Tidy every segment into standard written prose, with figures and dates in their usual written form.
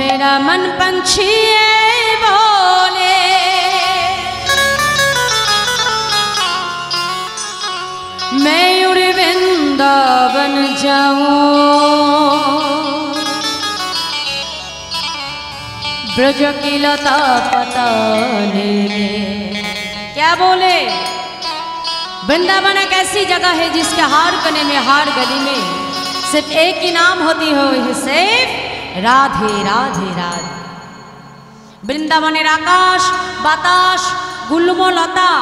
मेरा मन पंछी बोले मैं उड़ वृंदावन जाऊं ब्रज की लता पता ले। क्या बोले? वृंदावन एक ऐसी जगह है जिसके हर कोने में हर गली में सिर्फ एक ही नाम होती हो, सिर्फ राधे राधे राधे। বৃন্দাবনের আকাশ বাতাস গুল্মলতা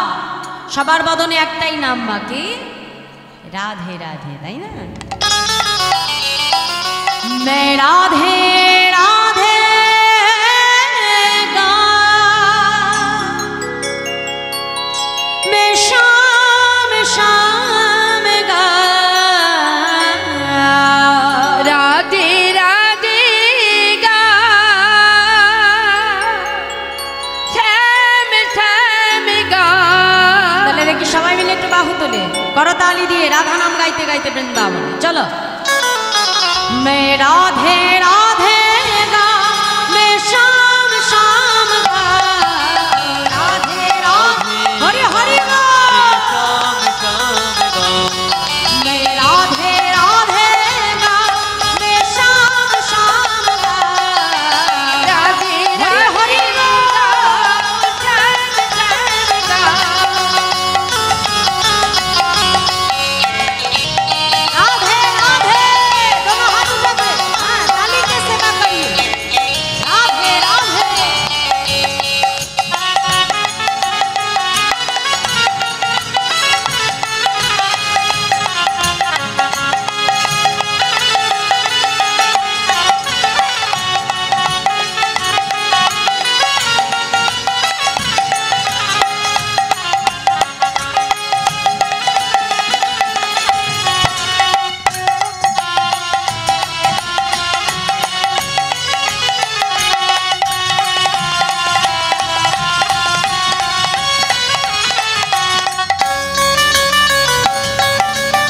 সবার বদনে একটাই নাম বাকি, রাধে রাধে, তাই না? मैं राधे राधे गा मैं शाम शाम गा রাধে রাধে গা শ্যাম শ্যাম গা। তাহলে দেখি সবাই মিলে একটু বাহু তোলে, করতালি দিয়ে রাধা নাম গাইতে গাইতে বৃন্দাবন চলো। मैं राधे राधे गा मैं शाम शाम गा राधे राधे हरि हरि गा मैं राधे राधे गा मैं शाम शाम गा রাধে हरि हरि गा শ্যাম শ্যাম গা। राधे राधे दोनों हाथ ऊपर से, हाँ ताली के सेवा करिए। राधे राधे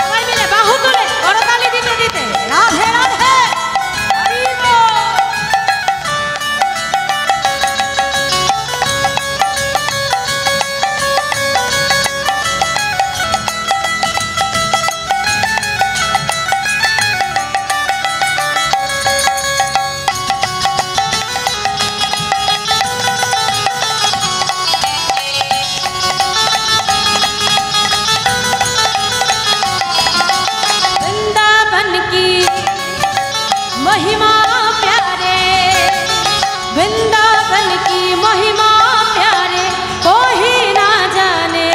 সবাই মিলে বাহু তুলে করতালি দিতে দিতে রাধে রাধে হরি বল। वृंदावन की महिमा प्यारे वृंदावन की महिमा प्यारे कोई ना जाने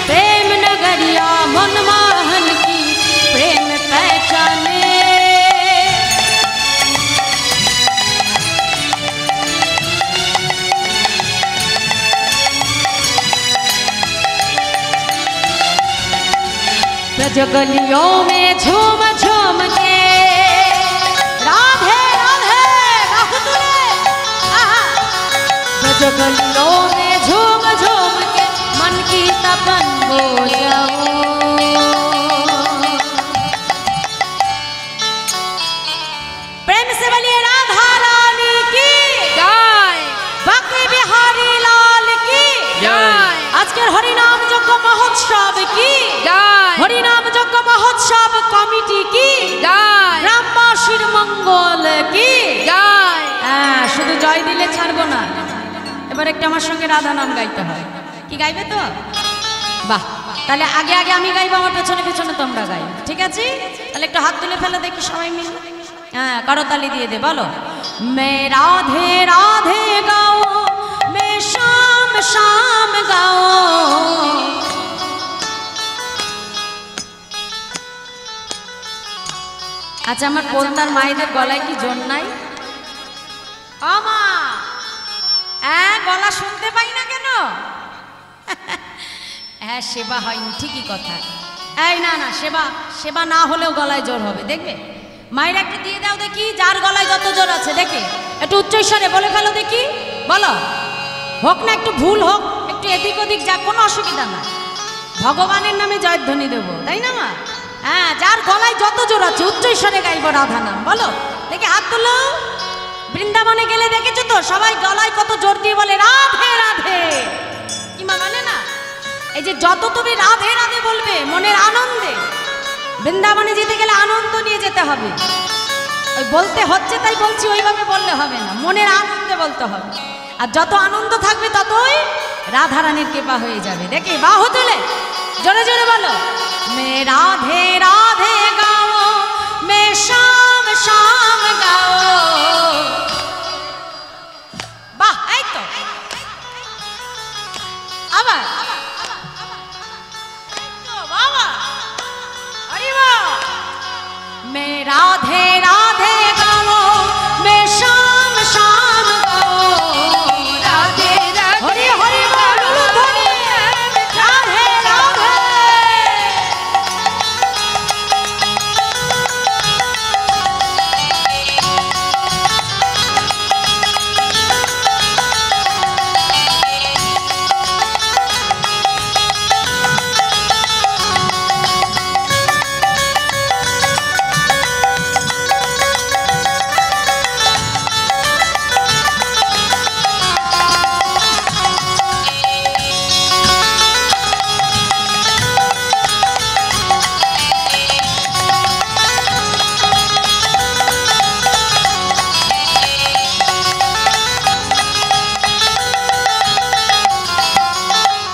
प्रेम नगरिया मनमोहन की प्रेम पहचाने। ब्रज गलियों में झूम झूम के राधे राधे बाहु तुले, आहा। ब्रज गलियों में झूम झूम के मन की तपन हो जाऊं। प्रेम से बोलिए राधा रानी की জয় बाकी बिहारी लाल की জয় আজকের হরিনাম যজ্ঞ মহোৎসব কি জয় হরিনাম যজ্ঞ মহোৎসব কমিটি কি জয় গ্রামবাসীর মঙ্গল কি জয়। হ্যাঁ, শুধু জয় দিলে ছাড়বো না, এবার একটা আমার সঙ্গে রাধা নাম গাইতে হয়। কি গাইবে তো? বাহ, তাহলে আগে আগে আমি গাইবো, আমার পেছনে পেছনে তোমরা গাইবে, ঠিক আছে? তাহলে একটু হাত তুলে ফেলে দেখি সবাই মিলে, হ্যাঁ করতালি দিয়ে দে, বলো मैं राधे राधे गाओ मैं शाम शाम गाओ। আচ্ছা, আমার পোলতার মায়েদের গলায় কি জোর নাই? আমা গলা শুনতে পাই না কেন? হ্যাঁ, সেবা হয়নি, ঠিকই কথা। এই না না, সেবা সেবা না হলেও গলায় জোর হবে, দেখবে। মায়ের একটু দিয়ে দাও দেখি, যার গলায় যত জোর আছে, দেখে একটু উচ্চস্বরে বলে ফেলো দেখি, বলো। হোক না একটু ভুল হোক, একটু এদিক ওদিক যাক, কোনো অসুবিধা না। ভগবানের নামে জয়ধ্বনি দেবো, তাই না মা? হ্যাঁ, যার গলায় যত জোর আছে উচ্চস্বরে গাইব রাধা নাম, বলো দেখি, হাত তুলো। বৃন্দাবনে গেলে দেখেছো তো সবাই গলায় কত জোর দিয়ে বলে রাধে রাধে, কি মানে না? এই যে যত তুমি রাধে রাধে বলবে মনের আনন্দে, বৃন্দাবনে যেতে গেলে আনন্দ নিয়ে যেতে হবে। ওই বলতে হচ্ছে তাই বলছি ওইভাবে বললে হবে না, মনের আনন্দে বলতে হবে। আর যত আনন্দ থাকবে ততই রাধারানীর কৃপা হয়ে যাবে। দেখি বাহু তুলে জোরে জোরে বলো, মে রাধে রাধে গাও, মে শাম শাম গাও। বাহ, এই তো আবার বাবা, আরে বাহ, মে রাধে রাধে গাও, মে শাম শাম গাও। রাধে রাধে হরি হরি বলো ধরি, রাধে রাধে।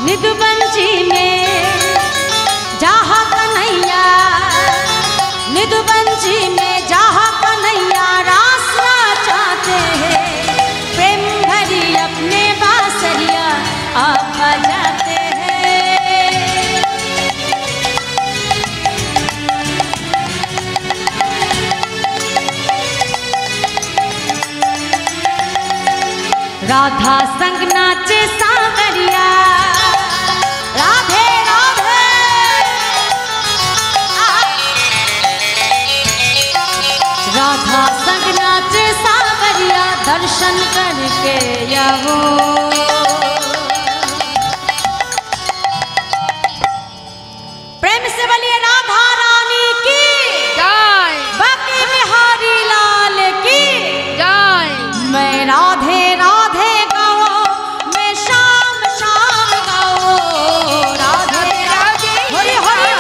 निदुबंजी में जहाँ कन्हैया, निदुबंजी में जहाँ कन्हैया रास चाहते हैं, प्रेम भरी अपने बांसुरिया आप बजाते हैं। राधा संग नाचे सांवरिया, राधे राधे। राधा संग नाचे सांवरिया, दर्शन करके आओ। प्रेम से बोलिए राधा रानी की जय, बाकी बिहारी लाल की जय। मैं राधे राधे गाओ, मैं शाम शाम गाओ। राधे राधे हरि हरि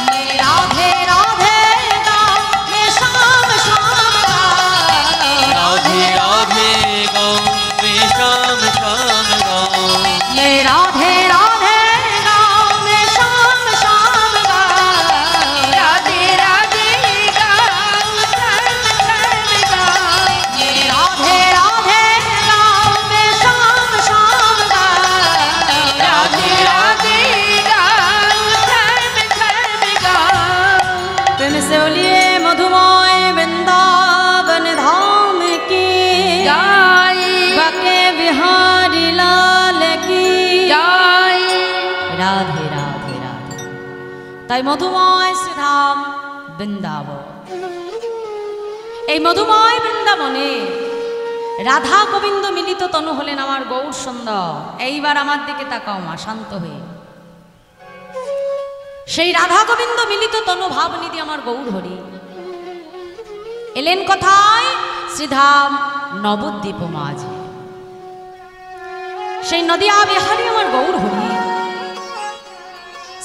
मैं राधे राधे गाओ, मैं शाम शाम गाओ। राधे राधे गाओ, मैं शाम शाम गाओ। मैं राधे राधे गाओ, मैं शाम शाम गाओ। राधे राधे गाओ, धर्म धर्म गाओ। मैं राधे राधे गाओ, मैं शाम शाम गाओ। राधे राधे गाओ, धर्म धर्म गाओ। प्रेम से बोलिए मधुमय वृंदावन धाम की जय, बाके बिहारी लाल की जय। राधे राधे राधे। তাই মধুময় শ্রীধাম বৃন্দাবন, এই মধুময় বৃন্দাবনে রাধা গোবিন্দ মিলিত তনু হলেন আমার গৌর সুন্দর। এইবার আমার দিকে তাকাও মা শান্ত হয়ে। সেই রাধা গোবিন্দ মিলিত তনু ভাবনিধি আমার গৌর হরি এলেন কোথায়? শ্রীধাম নবদ্বীপ মাঝে। সেই নদিয়া বিহারী আমার গৌর হরি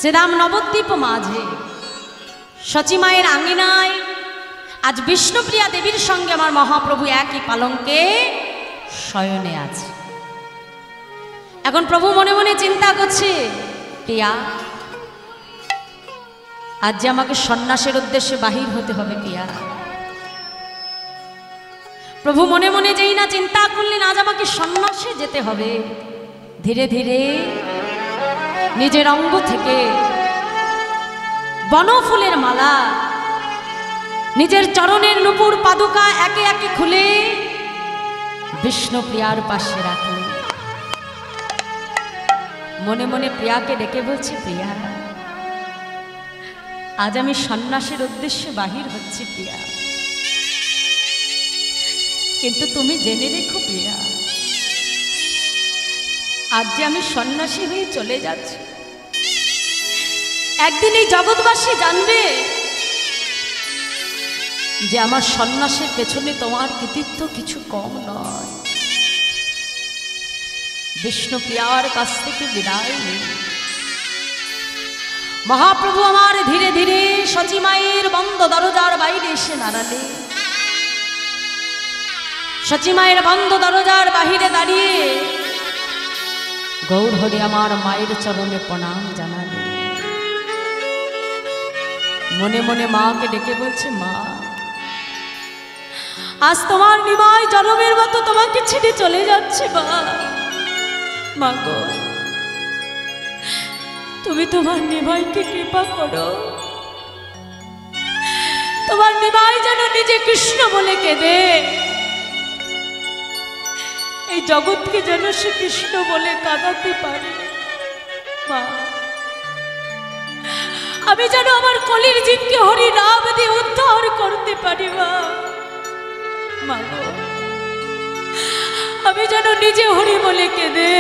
শ্রীধাম নবদ্বীপ মাঝে সচিমায়ের আঙ্গিনায় আজ বিষ্ণুপ্রিয়া দেবীর সঙ্গে আমার মহাপ্রভু একই পালঙ্কে শয়নে আছে। এখন প্রভু মনে মনে চিন্তা করছে, প্রিয়া আজ যে আমাকে সন্ন্যাসের উদ্দেশ্যে বাহির হতে হবে প্রিয়া। প্রভু মনে মনে যেই না চিন্তা করলেন আজ আমাকে সন্ন্যাসে যেতে হবে, ধীরে ধীরে নিজের অঙ্গ থেকে বনফুলের মালা, নিজের চরণের নূপুর পাদুকা একে একে খুলে বিষ্ণুপ্রিয়ার পাশে রাখলেন। মনে মনে প্রিয়াকে ডেকে বলছি, প্রিয়া আজ আমি সন্ন্যাসের উদ্দেশ্যে বাহির হচ্ছি প্রিয়া, কিন্তু তুমি জেনে রেখো প্রিয়া আজ যে আমি সন্ন্যাসী হয়ে চলে যাচ্ছি, একদিন এই জগৎবাসী জানবে যে আমার সন্ন্যাসের পেছনে তোমার কৃতিত্ব কিছু কম নয়। বিষ্ণুপ্রিয়ার কাছ থেকে বিদায় নেই। মহাপ্রভু আমার ধীরে ধীরে সচিমায়ের বন্ধ দরজার বাইরে এসে দাঁড়ালে। সচিমায়ের বন্ধ দরজার বাহিরে দাঁড়িয়ে গৌরহরি আমার মায়ের চরণে প্রণাম জানালে। মনে মনে মাকে ডেকে বলছে, মা আজ তোমার নিমাই জনমের মতো তোমাকে ছেড়ে চলে যাচ্ছে। মা গো, তুমি তোমার নিমাইকে কৃপা করো। তোমার নিমাই যেন নিজে কৃষ্ণ বলে কেঁদে, এই জগৎকে যেন সে কৃষ্ণ বলে কাঁদাতে পারে। মা, আমি যেন আমার কলির জীবকে হরি নাম দিয়ে উদ্ধার করতে পারি। মা গো, আমি যেন নিজে হরি বলে কেঁদে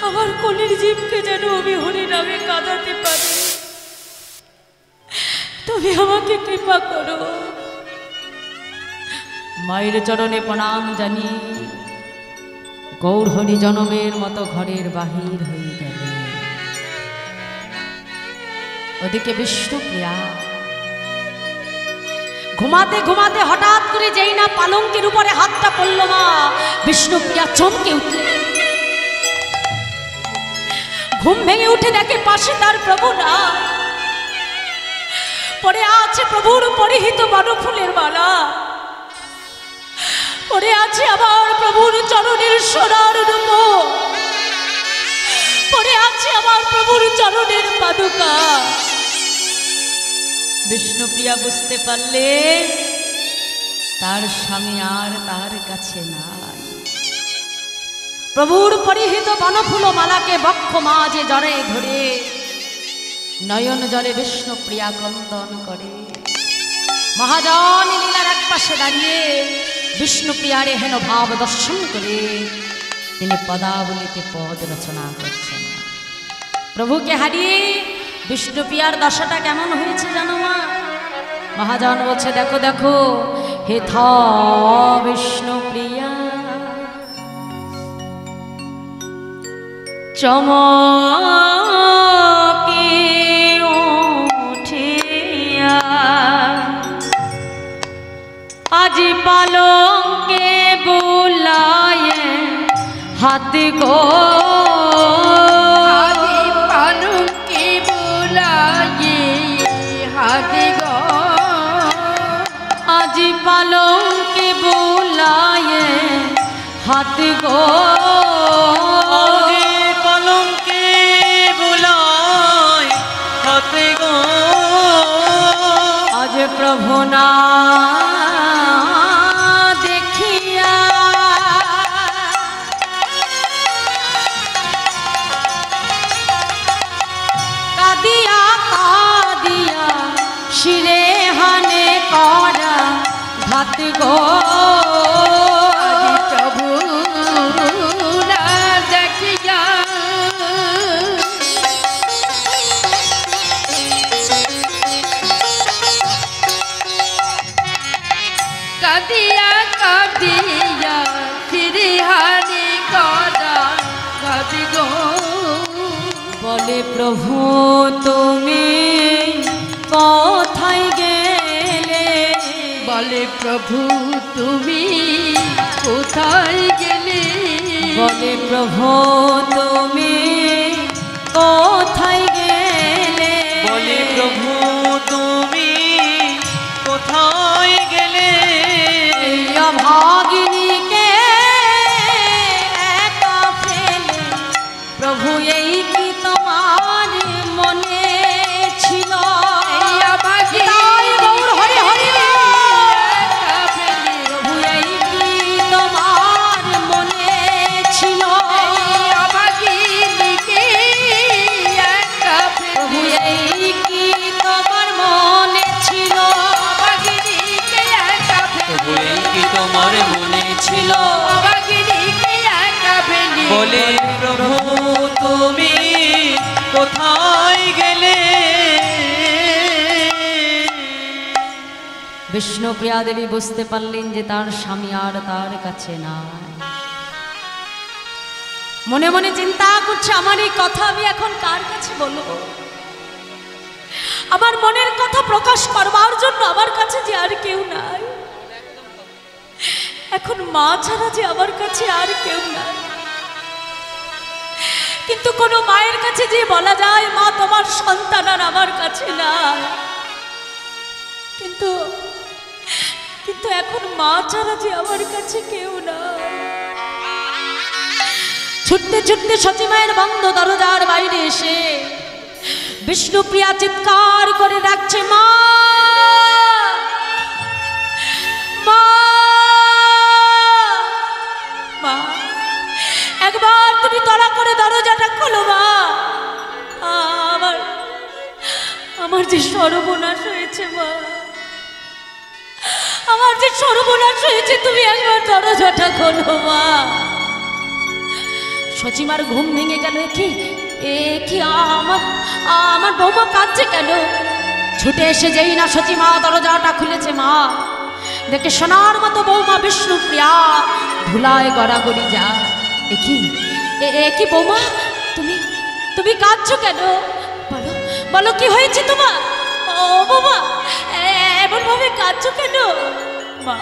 আমার কলির জীবকে যেন আমি হরি নামে কাঁদাতে পারি। তুমি আমাকে কৃপা করো। মায়ের চরণে প্রণাম জানি গৌরহরি জনমের মতো ঘরের বাহির হয়ে গেল। ওদিকে বিষ্ণুপ্রিয়া ঘুমাতে ঘুমাতে হঠাৎ করে যেই না পালঙ্কের উপরে হাতটা পড়ল, মা বিষ্ণুপ্রিয়া চমকে উঠলেন। ঘুম ভেঙে উঠে দেখে পাশে তার প্রভু না, পরে আছে প্রভুর পরিহিত বনফুলের মালা, পরে আছে আবার প্রভুর চরণের সোনার রূপ, পরে আছে আবার প্রভুর চরণের পাদুকা। বিষ্ণুপ্রিয়া বুঝতে পারলে তার স্বামী আর তার কাছে নাই। প্রভুর পরিহিত বনফুল মালাকে বক্ষ মাঝে জড়ে ধরে নয়ন জলে বিষ্ণুপ্রিয়া ক্রন্দন করে। মহাজন লীলার এক পাশে দাঁড়িয়ে বিষ্ণুপ্রিয়ার হেন ভাব দর্শন করে তিনি পদাবলিতে পদ রচনা করছেন। প্রভুকে হারিয়ে বিষ্ণুপ্রিয়ার দশাটা কেমন হয়েছে জানো মা? মহাজন বলছে, দেখো দেখো হে থ বিষ্ণুপ্রিয়া চমকে উঠিয়া আজ পালঙ্কে বুলায় হাত গো, পালঙ্কে বুলায় হাত গো, আজ পালঙ্কে বুলায় হাত গো, পালঙ্কে বুলায় হাত গো, আজ প্রভু না দেখিয়া কাদিয়া কাদিয়া শিরে হানে করা ঘাত গো, প্রভু না দেখিয়া কাদিয়া কাদিয়া শ্রীহারি করা কাদ গো, বলে প্রভু তুমি কোথায় গেলে, বলে প্রভু তুমি কোথায় গেলে, বলে প্রভু তুমি কোথায় গেলে, বলে প্রভু তুমি কোথায় গেলে, এই অভাগিনীকে একা ফেলে প্রভু এই কি তোমার মনে ছিল? এই অভাগিনী তাই গৌর হরি হরি একা ফেলে, প্রভু এই কি তোমার মনে ছিল? এই অভাগিনীকে একা প্রভু ফেলে, এই কি তোমার মনে ছিল? অভাগিনীকে একা তবু ফেলে, এই কি তোমার মনে ছিল? অভাগিনীকে একা ফেলে, বলে প্রভু তুমি কোথায় গেলে, বিষ্ণুপ্রিয়া দেবী বুঝতে পারলেন যে তার স্বামী আর তার কাছে নাই। মনে মনে চিন্তা করছে, আমার এই কথা আমি এখন কার কাছে বলবো? আমার মনের কথা প্রকাশ করবার জন্য আমার কাছে যে আর কেউ নাই, এখন মা ছাড়া যে আমার কাছে আর কেউ নাই। কিন্তু কোনো মায়ের কাছে যে বলা যায়, মা তোমার সন্তান আর আমার কাছে নাই, কিন্তু কিন্তু এখন মা ছাড়া যে আমার কাছে কেউ নাই। ছুটতে ছুটতে সতী মায়ের বন্ধ দরজার বাইরে এসে বিষ্ণুপ্রিয়া চিৎকার করে ডাকছে, মা মা মা, একবার তুমি তাড়া করে দরজাটা খোলো মা, আমার আমার যে সর্বনাশ হয়েছে মা, আমার যে সর্বনাশ হয়েছে, তুমি একবার দরজাটা খোলো মা। সচিমার ঘুম ভেঙে গেল, কি কি আমার বৌমা কাঁদছে কেন? ছুটে এসে যেই না সচিমা দরজাটা খুলেছে, মা দেখে সোনার মতো বৌমা বিষ্ণুপ্রিয়া ধুলায় গড়াগড়ি যা। কি বৌমা, তুমি তুমি কাঁদছো কেন? বলো বলো কি হয়েছে তোমার? ও বৌমা, এমন ভাবে কাঁদছো কেন? মা,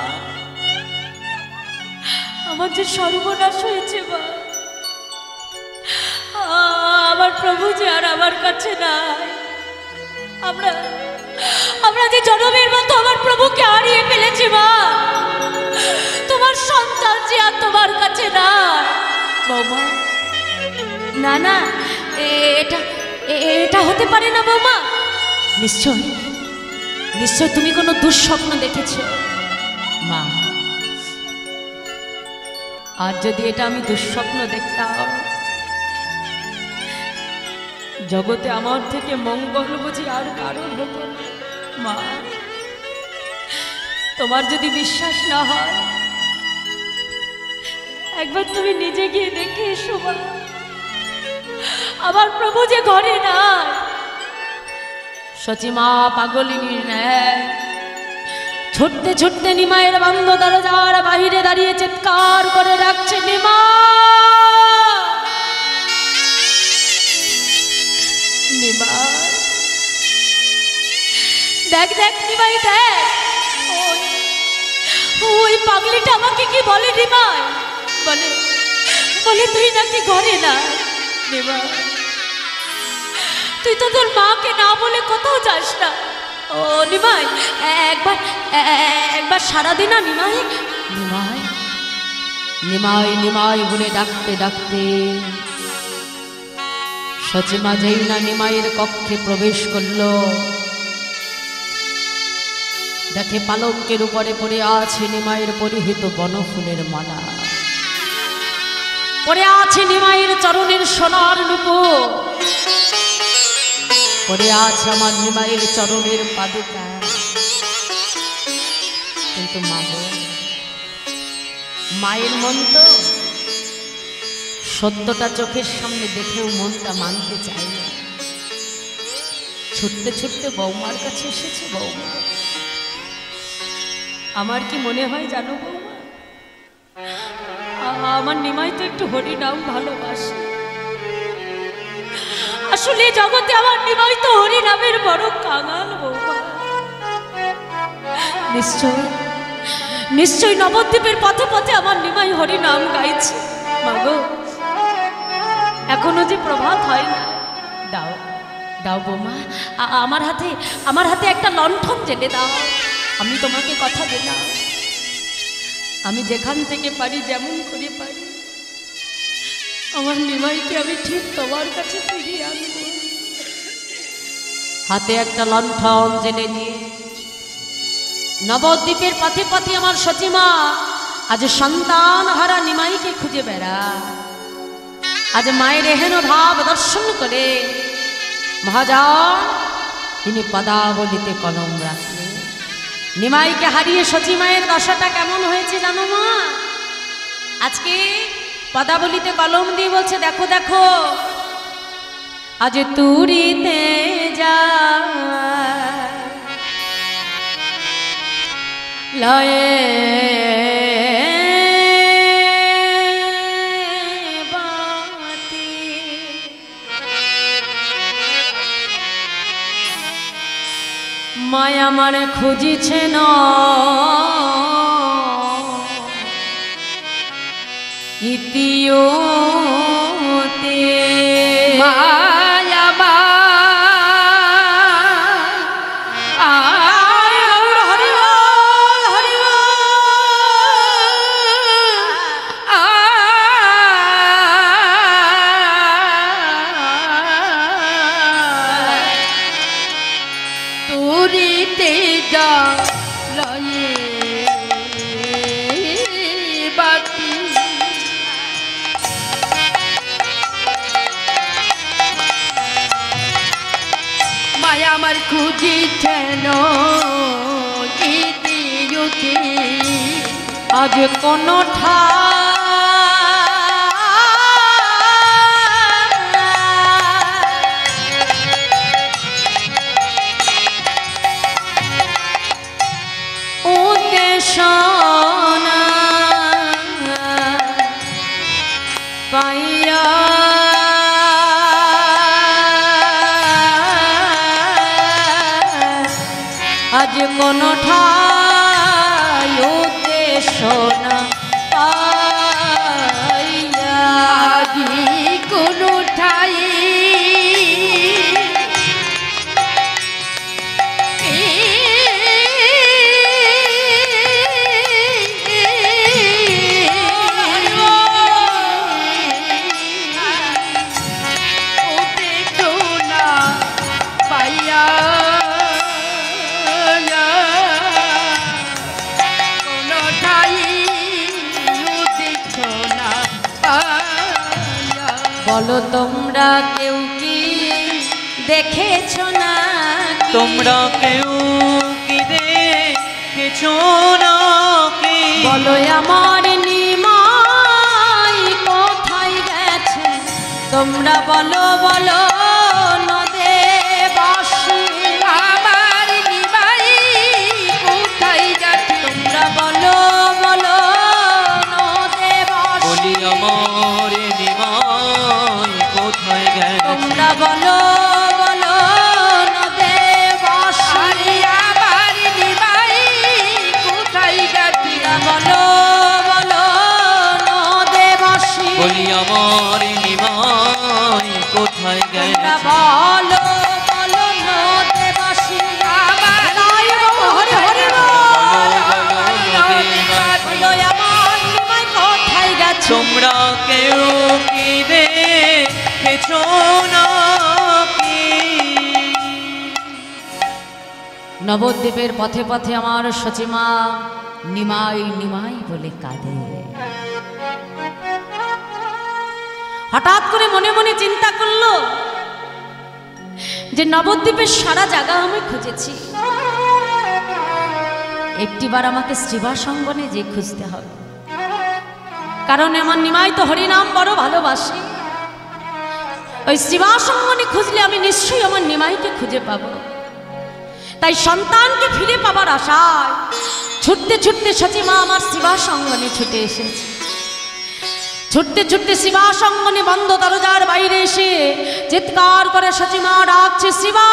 আমার যে সর্বনাশ হয়েছে মা, আমার প্রভু যে আর আমার কাছে নাই। আমরা যে জনমের মতো আমার প্রভুকে হারিয়ে ফেলেছি মা, তোমার সন্তান যে আর তোমার কাছে নাই। বৌমা, না না, এটা হতে পারে না বৌমা। নিশ্চয় নিশ্চয় তুমি কোনো দুঃস্বপ্ন দেখেছ মা। আর যদি এটা আমি দুঃস্বপ্ন দেখতাম, জগতে আমার থেকে মঙ্গল বুঝি আর কারণ হতো না মা। তোমার যদি বিশ্বাস না হয়, একবার তুমি নিজে গিয়ে দেখে এসো মা, আমার প্রভু যে ঘরে নাই। সচিমা পাগলিনীর ন্যায় ছুটতে ছুটতে নিমাইয়ের বন্ধ দরজার বাহিরে দাঁড়িয়ে চিৎকার করে ডাকছে, নিমা নিমাই, দেখ দেখ নিমাই দেখ, ওই পাগলিটা আমাকে কি বলে নিমাই, বলে বলে তুই নাকি ঘরে না। নিমাই, তুই তো তোর মাকে না বলে কোথাও যাস না। ও নিমাই, একবার সারা দিন না নিমাই। নিমাই নিমাই নিমাই বলে ডাকতে ডাকতে সচিমা যেই না নিমাইয়ের কক্ষে প্রবেশ করল, দেখে পালঙ্কের উপরে পড়ে আছে নিমাইয়ের পরিহিত বনফুলের মালা, পড়ে আছে নিমাইয়ের চরণের সোনার নূপুর, পড়ে আছে আমার নিমাইয়ের চরণের পাদুকা। কিন্তু মায়ের মন তো সত্যটা চোখের সামনে দেখেও মনটা মানতে চায় না। ছুটতে ছুটতে বৌমার কাছে এসেছে। বৌমা, আমার কি মনে হয় জানো বৌমা, আমার নিমাই তো একটু হরিনাম ভালোবাসে। আসলে জগতে আমার নিমাই তো হরিনামের বড় কাঙাল বৌমা। নিশ্চয় নিশ্চয় নবদ্বীপের পথে পথে আমার নিমাই হরিনাম গাইছে। মাগো, এখনো যে প্রভাত হয় না, দাও দাও বৌমা, আমার হাতে একটা লণ্ঠন জেলে দাও। আমি তোমাকে কথা দিলাম, আমি যেখান থেকে পারি, যেমন করে পারি, আমার নিমাইকে আমি ঠিক তোমার কাছে ফিরিয়ে আনব। হাতে একটা লণ্ঠন জেলে নিয়ে নবদ্বীপের পথে পথে আমার সচিমা আজ সন্তান হারা নিমাইকে খুঁজে বেড়া। আজ মায়ের এহেন ভাব দর্শন করে মহাজন তিনি পদাবলিতে কলম রাখলেন। নিমাইকে হারিয়ে সচিমায়ের দশাটা কেমন হয়েছে জানো মা? আজকে পদাবলিতে কলম দিয়ে বলছে, দেখো দেখো আজ তুরিতে যা লয়ে বাতি মায়া মানে খুঁজিছে না ইতিওতে মায়া মা তুরিতে যা লয়ে বাতি মায়া আমার খুঁজিছেন ইতিউতি আজ কোন উদ্দেশনা পাইয়া আজ কোন ঠাই উদ্দেশনা পাইয়া আজি কোনো ঠাই বলো তোমরা কেউ কি দেখেছো না তোমরা কেউ কি দেখেছো না কি বলো আমার নিমাই কোথায় গেছে তোমরা বলো বলো নদে বাসি আমার নিমাই কোথায় গেছে তোমরা বলো বলো নদে বাসি বলি আমার নিমাই কোথায় গেছে তোমরা বলো বলো নদে বাসি আমার নিমাই কোথায় গেছে বলো বলো নদে বাসি বলি আমার নিমাই কোথায় গেছে তোমরা বলো বলো নদে বাসি আমার নাই গো হরি হরি বল বলো আমার নিমাই কোথায় গেছে তোমরা কেউ কি দেখেছো না কি নবদ্বীপের পথে পথে আমার সচিমা নিমাই নিমাই বলে কাঁদে হঠাৎ করে মনে মনে চিন্তা করলো যে নবদ্বীপের সারা জায়গা আমি খুঁজেছি একটিবার আমাকে শ্রীবাসঙ্গনে যে খুঁজতে হবে কারণ আমার নিমাই তো হরিনাম বড় ভালোবাসে ওই শ্রীবাসঙ্গনে খুঁজলে আমি নিশ্চয়ই আমার নিমাইকে খুঁজে পাবো তাই সন্তানকে ফিরে পাবার আশায় ছুটতে ছুটতে সচিমা আমার শ্রীবাসঙ্গনে ছুটে এসেছে ছুটতে ছুটতে শ্রীবাসঙ্গনে বন্ধ দরজার বাইরে এসে চিৎকার করে সচিমা ডাকছে শিবা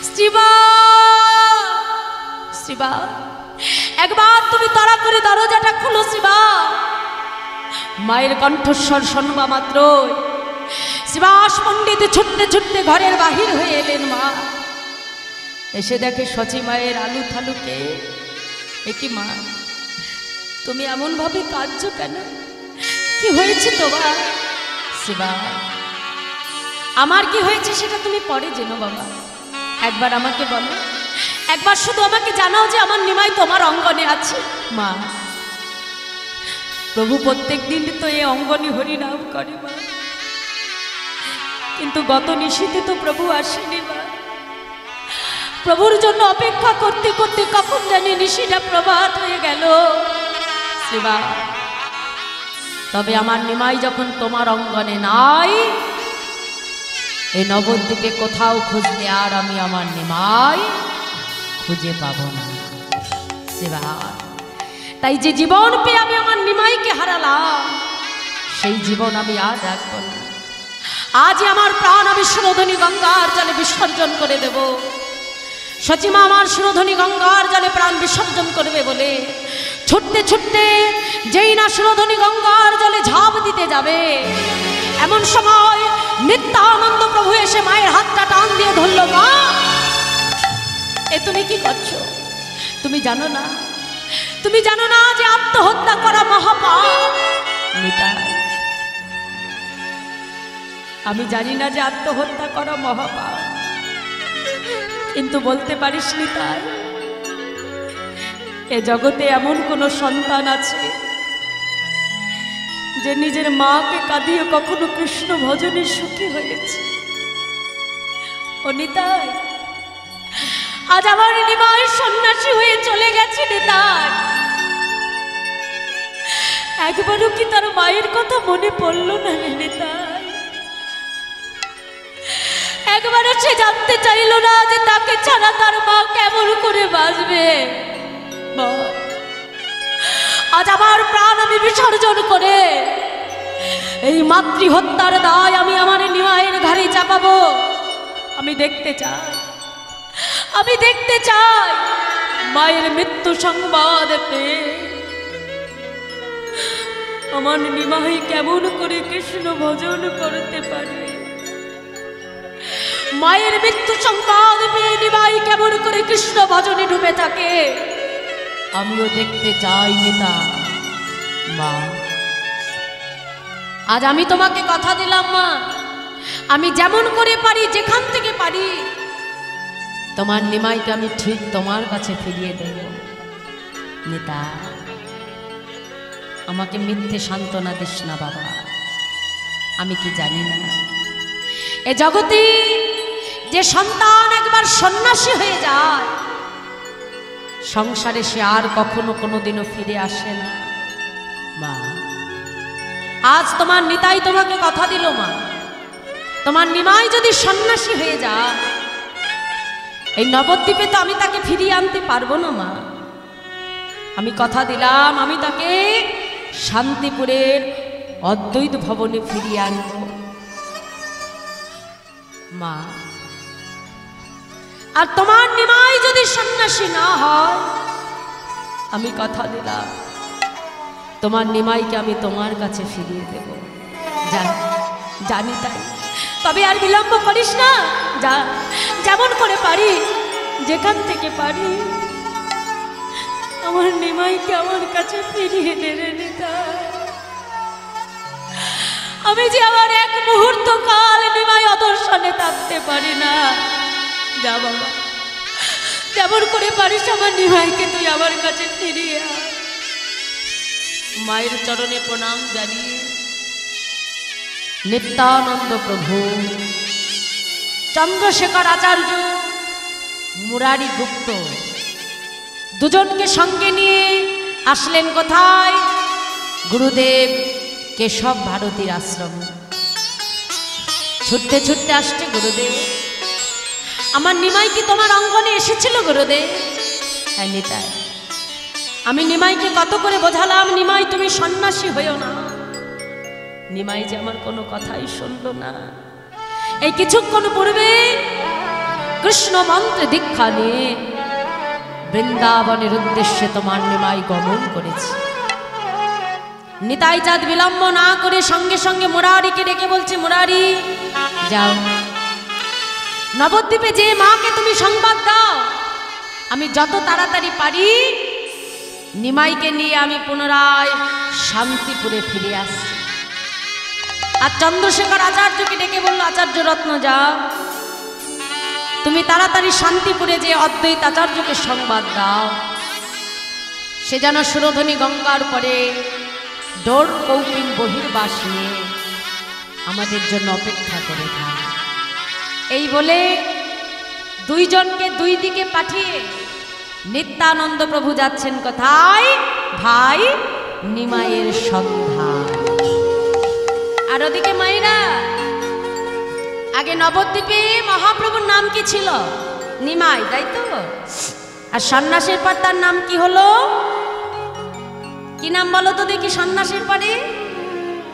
শিবা শিবা একবার তুমি তাড়া করে দরজাটা খুলো শিবা মায়ের কণ্ঠস্বর শুনবা মাত্রই শিবাস পণ্ডিত ছুটতে ছুটতে ঘরের বাহির হয়ে এলেন মা এসে দেখে সচি মায়ের আলু থালুকে একই মা তুমি এমন ভাবে কাঁদছো কেন কি হয়েছে তোমার শিবা আমার কি হয়েছে সেটা তুমি পরে জেনো বাবা একবার আমাকে বলো একবার শুধু আমাকে জানাও যে আমার নিমাই তোমার অঙ্গনে আছে মা প্রভু প্রত্যেক দিন তো এই অঙ্গনে হরিনাম করে মা কিন্তু গত নিশীতে তো প্রভু আসেনি মা প্রভুর জন্য অপেক্ষা করতে করতে কখন জানি নিশিটা প্রভাত হয়ে গেল শিবা তবে আমার নিমাই যখন তোমার অঙ্গনে নাই এই নবদ্বীপে কোথাও খুঁজলে আর আমি আমার নিমাই খুঁজে পাবো না সেবার তাই যে জীবন পেয়ে আমি আমার নিমাইকে হারালাম, সেই জীবন আমি আজ রাখব না। আজই আমার প্রাণ আমি সুরধনী গঙ্গার জলে বিসর্জন করে দেব। সচিমা আমার সুরধনী গঙ্গার জলে প্রাণ বিসর্জন করবে বলে ছুটতে ছুটতে যেই না সুরধনী গঙ্গার জলে ঝাঁপ দিতে যাবে, এমন সময় নিত্যানন্দ প্রভু এসে মায়ের হাতটা টান দিয়ে ধরল। মা, এ তুমি কি করছো? তুমি জানো না, তুমি জানো না যে আত্মহত্যা করা মহাপাপ? নিতাই, আমি জানি না যে আত্মহত্যা করা মহাপাপ, কিন্তু বলতে পারিস নিতাই, এ জগতে এমন কোন সন্তান আছে যে নিজের মাকে কাঁদিয়ে কখনো কৃষ্ণ ভজনে সুখী হয়েছে? ও নিতাই, আজ আমার নিমাই সন্ন্যাসী হয়ে চলে গেছে। নিতাই, একবারও কি তার মায়ের কথা মনে পড়লো না? নিতাই, একবারও সে জানতে চাইল না যে তাকে ছাড়া তার মা কেমন করে বাঁচবে? আজ আমার প্রাণ আমি বিসর্জন করে এই মাতৃহত্যার দায় আমি আমার নিমাইয়ের ঘাড়ে চাপাবো। আমি দেখতে চাই, আমি দেখতে চাই মায়ের মৃত্যু সংবাদ পেয়ে আমার নিমাই কেমন করে কৃষ্ণ ভজন করতে পারে। মায়ের মৃত্যু সংবাদ পেয়ে নিমাই কেমন করে কৃষ্ণ ভজনে ডুবে থাকে আমিও দেখতে চাই। নেতা মা, আজ আমি তোমাকে কথা দিলাম মা, আমি যেমন করে পারি, যেখান থেকে পারি, তোমার নিমাইকে আমি ঠিক তোমার কাছে ফিরিয়ে দেব। নেতা, আমাকে মিথ্যে সান্ত্বনা দিস না বাবা। আমি কি জানি না এ জগতে যে সন্তান একবার সন্ন্যাসী হয়ে যায়, সংসারে সে আর কখনো কোনোদিনও ফিরে আসে না। মা, আজ তোমার নিতাই তোমাকে কথা দিল মা, তোমার নিমাই যদি সন্ন্যাসী হয়ে যায়, এই নবদ্বীপে তো আমি তাকে ফিরিয়ে আনতে পারবো না মা। আমি কথা দিলাম আমি তাকে শান্তিপুরের অদ্বৈত ভবনে ফিরিয়ে আনব। মা, আর তোমার নিমাই যদি সন্ন্যাসী না হয়, আমি কথা দিলাম তোমার নিমাইকে আমি তোমার কাছে ফিরিয়ে দেব। জানি তাই, তবে আর বিলম্ব করিস না, যা, যেমন করে পারি, যেখান থেকে পারি, আমার নিমাইকে আমার কাছে ফিরিয়ে দে রে নিতাই। আমি যে আমার এক মুহূর্ত কাল নিমাই অদর্শনে থাকতে পারি না। যা বাবা, যেমন করে পারিস আমার নিমাইকে তুই আমার কাছে ফিরিয়ে আয়। মায়ের চরণে প্রণাম জানিয়ে নিত্যানন্দ প্রভু, চন্দ্রশেখর আচার্য, মুরারি গুপ্ত দুজনকে সঙ্গে নিয়ে আসলেন কোথায়? গুরুদেব কেশব ভারতীর আশ্রম। ছুটতে ছুটতে আসছে গুরুদেব, আমার নিমাই কি তোমার অঙ্গনে এসেছিল গুরুদেব? হ্যাঁ নিতাই, আমি নিমাইকে কত করে বোঝালাম, নিমাই তুমি সন্ন্যাসী হইও না। নিমাই যে আমার কোনো কথাই শুনলো না। এই কিছুক্ষণ পূর্বে কৃষ্ণ মন্ত্রে দীক্ষা নিয়ে বৃন্দাবনের উদ্দেশ্যে তোমার নিমাই গমন করেছে। নিতাই চাঁদ বিলম্ব না করে সঙ্গে সঙ্গে মুরারিকে ডেকে বলছে, মুরারি যাও, নবদ্বীপে যে মাকে তুমি সংবাদ দাও, আমি যত তাড়াতাড়ি পারি নিমাইকে নিয়ে আমি পুনরায় শান্তিপুরে ফিরে আসছি। আর চন্দ্রশেখর আচার্যকে ডেকে বলল, আচার্য রত্ন যাও, তুমি তাড়াতাড়ি শান্তিপুরে যে অদ্বৈত আচার্যকে সংবাদ দাও, সে যেন সুরধনী গঙ্গার পরে ডোর কৌপিন বহির্বাস নিয়ে আমাদের জন্য অপেক্ষা করে থাকে। এই বলে দুইজনকে দুই দিকে পাঠিয়ে নিত্যানন্দ প্রভু যাচ্ছেন কোথায়? ভাই নিমাইয়ের সন্ধান। আর ওদিকে মায়েরা, আগে নবদ্বীপে মহাপ্রভুর নাম কি ছিল? নিমাই, তাই তো? আর সন্ন্যাসীর পর তার নাম কি হলো? কি নাম বলো তো দেখি সন্ন্যাসীর পরে?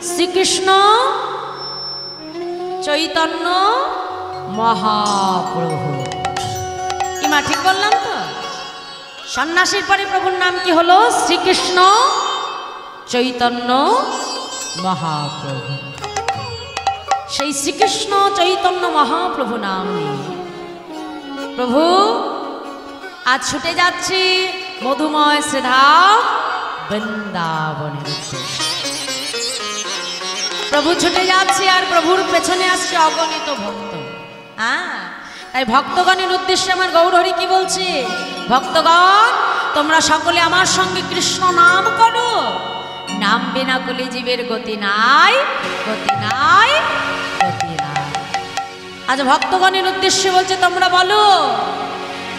শ্রীকৃষ্ণ চৈতন্য মহাপ্রভু। কি মা ঠিক বললাম তো? সন্ন্যাসীর পরে প্রভুর নাম কি হলো? শ্রীকৃষ্ণ চৈতন্য মহাপ্রভু। সেই শ্রীকৃষ্ণ চৈতন্য মহাপ্রভু নাম নিয়ে প্রভু আজ ছুটে যাচ্ছি মধুময় শ্রীধাম বৃন্দাবনের উদ্দেশ্যে। প্রভু ছুটে যাচ্ছে আর প্রভুর পেছনে আসছে অগণিত ভক্ত। তাই ভক্তগণের উদ্দেশ্যে আমার গৌরহরি কি বলছে? ভক্তগণ তোমরা সকলে আমার সঙ্গে কৃষ্ণ নাম করো, নাম বিনা কলি জীবের গতি নাই, গতি নাই, গতি নাই। আজ ভক্তগণের উদ্দেশ্যে বলছে তোমরা বলো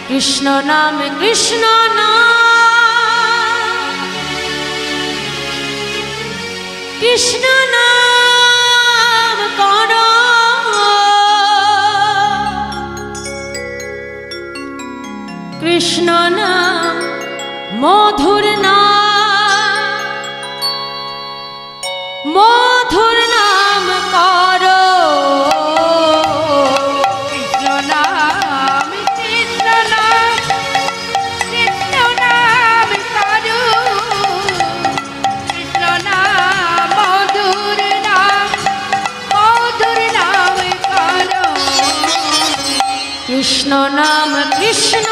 কৃষ্ণ নাম, কৃষ্ণ নাম, কৃষ্ণ নাম করো, কৃষ্ণ নাম মধুর নাম, মধুর নাম করো, কৃষ্ণ নাম, কৃষ্ণ নাম, কৃষ্ণ নাম করো, কৃষ্ণ নাম মধুর নাম, মধুর নাম করো, কৃষ্ণ নাম, কৃষ্ণ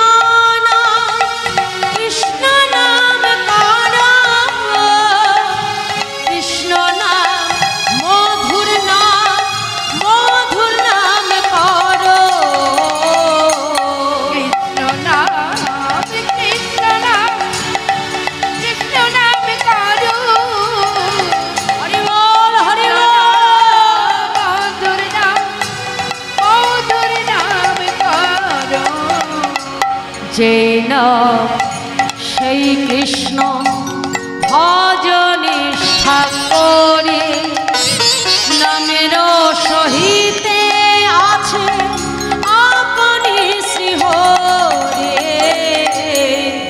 যে নাম সেই কৃষ্ণ ভজ নিষ্ঠা করে, নামের সহিতে আছে আপনি শ্রীহরে।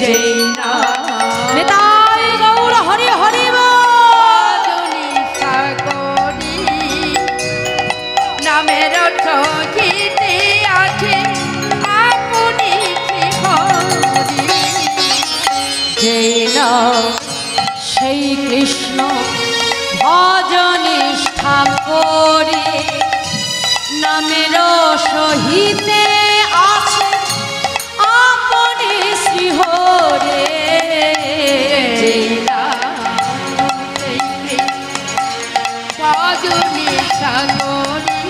যে নেতাই গৌর হরি হরি ভজ নিষ্ঠা করি, নামের সহিতে আছে আপনি শ্রীহরি। যে নাম সেই কৃষ্ণ ভজ নিষ্ঠা করে, নামের সহিতে আছে আপনি শ্রীহরে। যে ভজ নিষ্ঠা করি,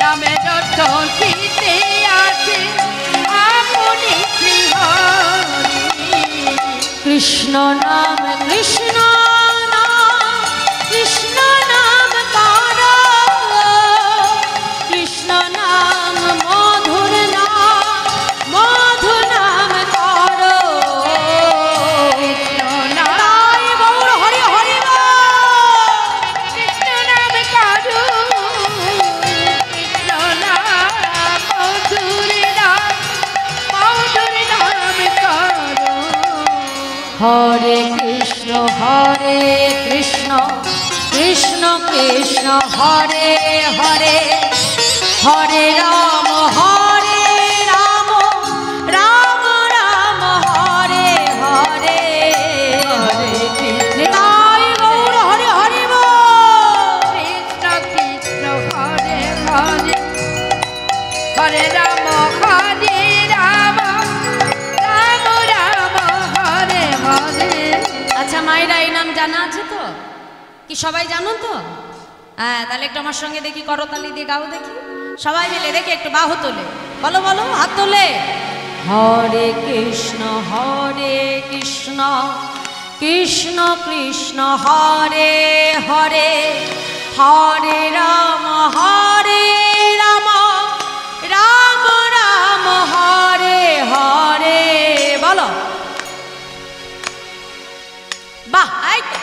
নামের সহিতে আছে আপনি শ্রীহরি। কৃষ্ণ নাম, কৃষ্ণ নাম, কৃষ্ণ নাম করো, কৃষ্ণ নাম মধুর নাম, মধুর নাম করো, কৃষ্ণ নাম, তাই গৌর হরি হরি কৃষ্ণ নাম করো, কৃষ্ণ নাম মধুর নাম, মধুর নাম করো। হরে কৃষ্ণ, হরে কৃষ্ণ, কৃষ্ণ কৃষ্ণ হরে হরে, হরে রাম, হরে রাম, রাম রাম হরে হরে। নিতাই গৌর হরি হরি কৃষ্ণ কৃষ্ণ হরে হরে, হরে রাম, হরে রাম, রাম রাম হরে হরে। আচ্ছা মায়েরা এই নাম জানা আছে তো? কি সবাই জানো তো? হ্যাঁ, তাহলে একটু আমার সঙ্গে দেখি করতালি দিয়ে গাও দেখি, সবাই মিলে দেখি একটু বাহু তোলে, বলো বলো হাত তোলে। হরে কৃষ্ণ, হরে কৃষ্ণ, কৃষ্ণ কৃষ্ণ হরে হরে, হরে রাম, হরে রাম, রাম রাম হরে হরে। বলো বাহ, এই তো।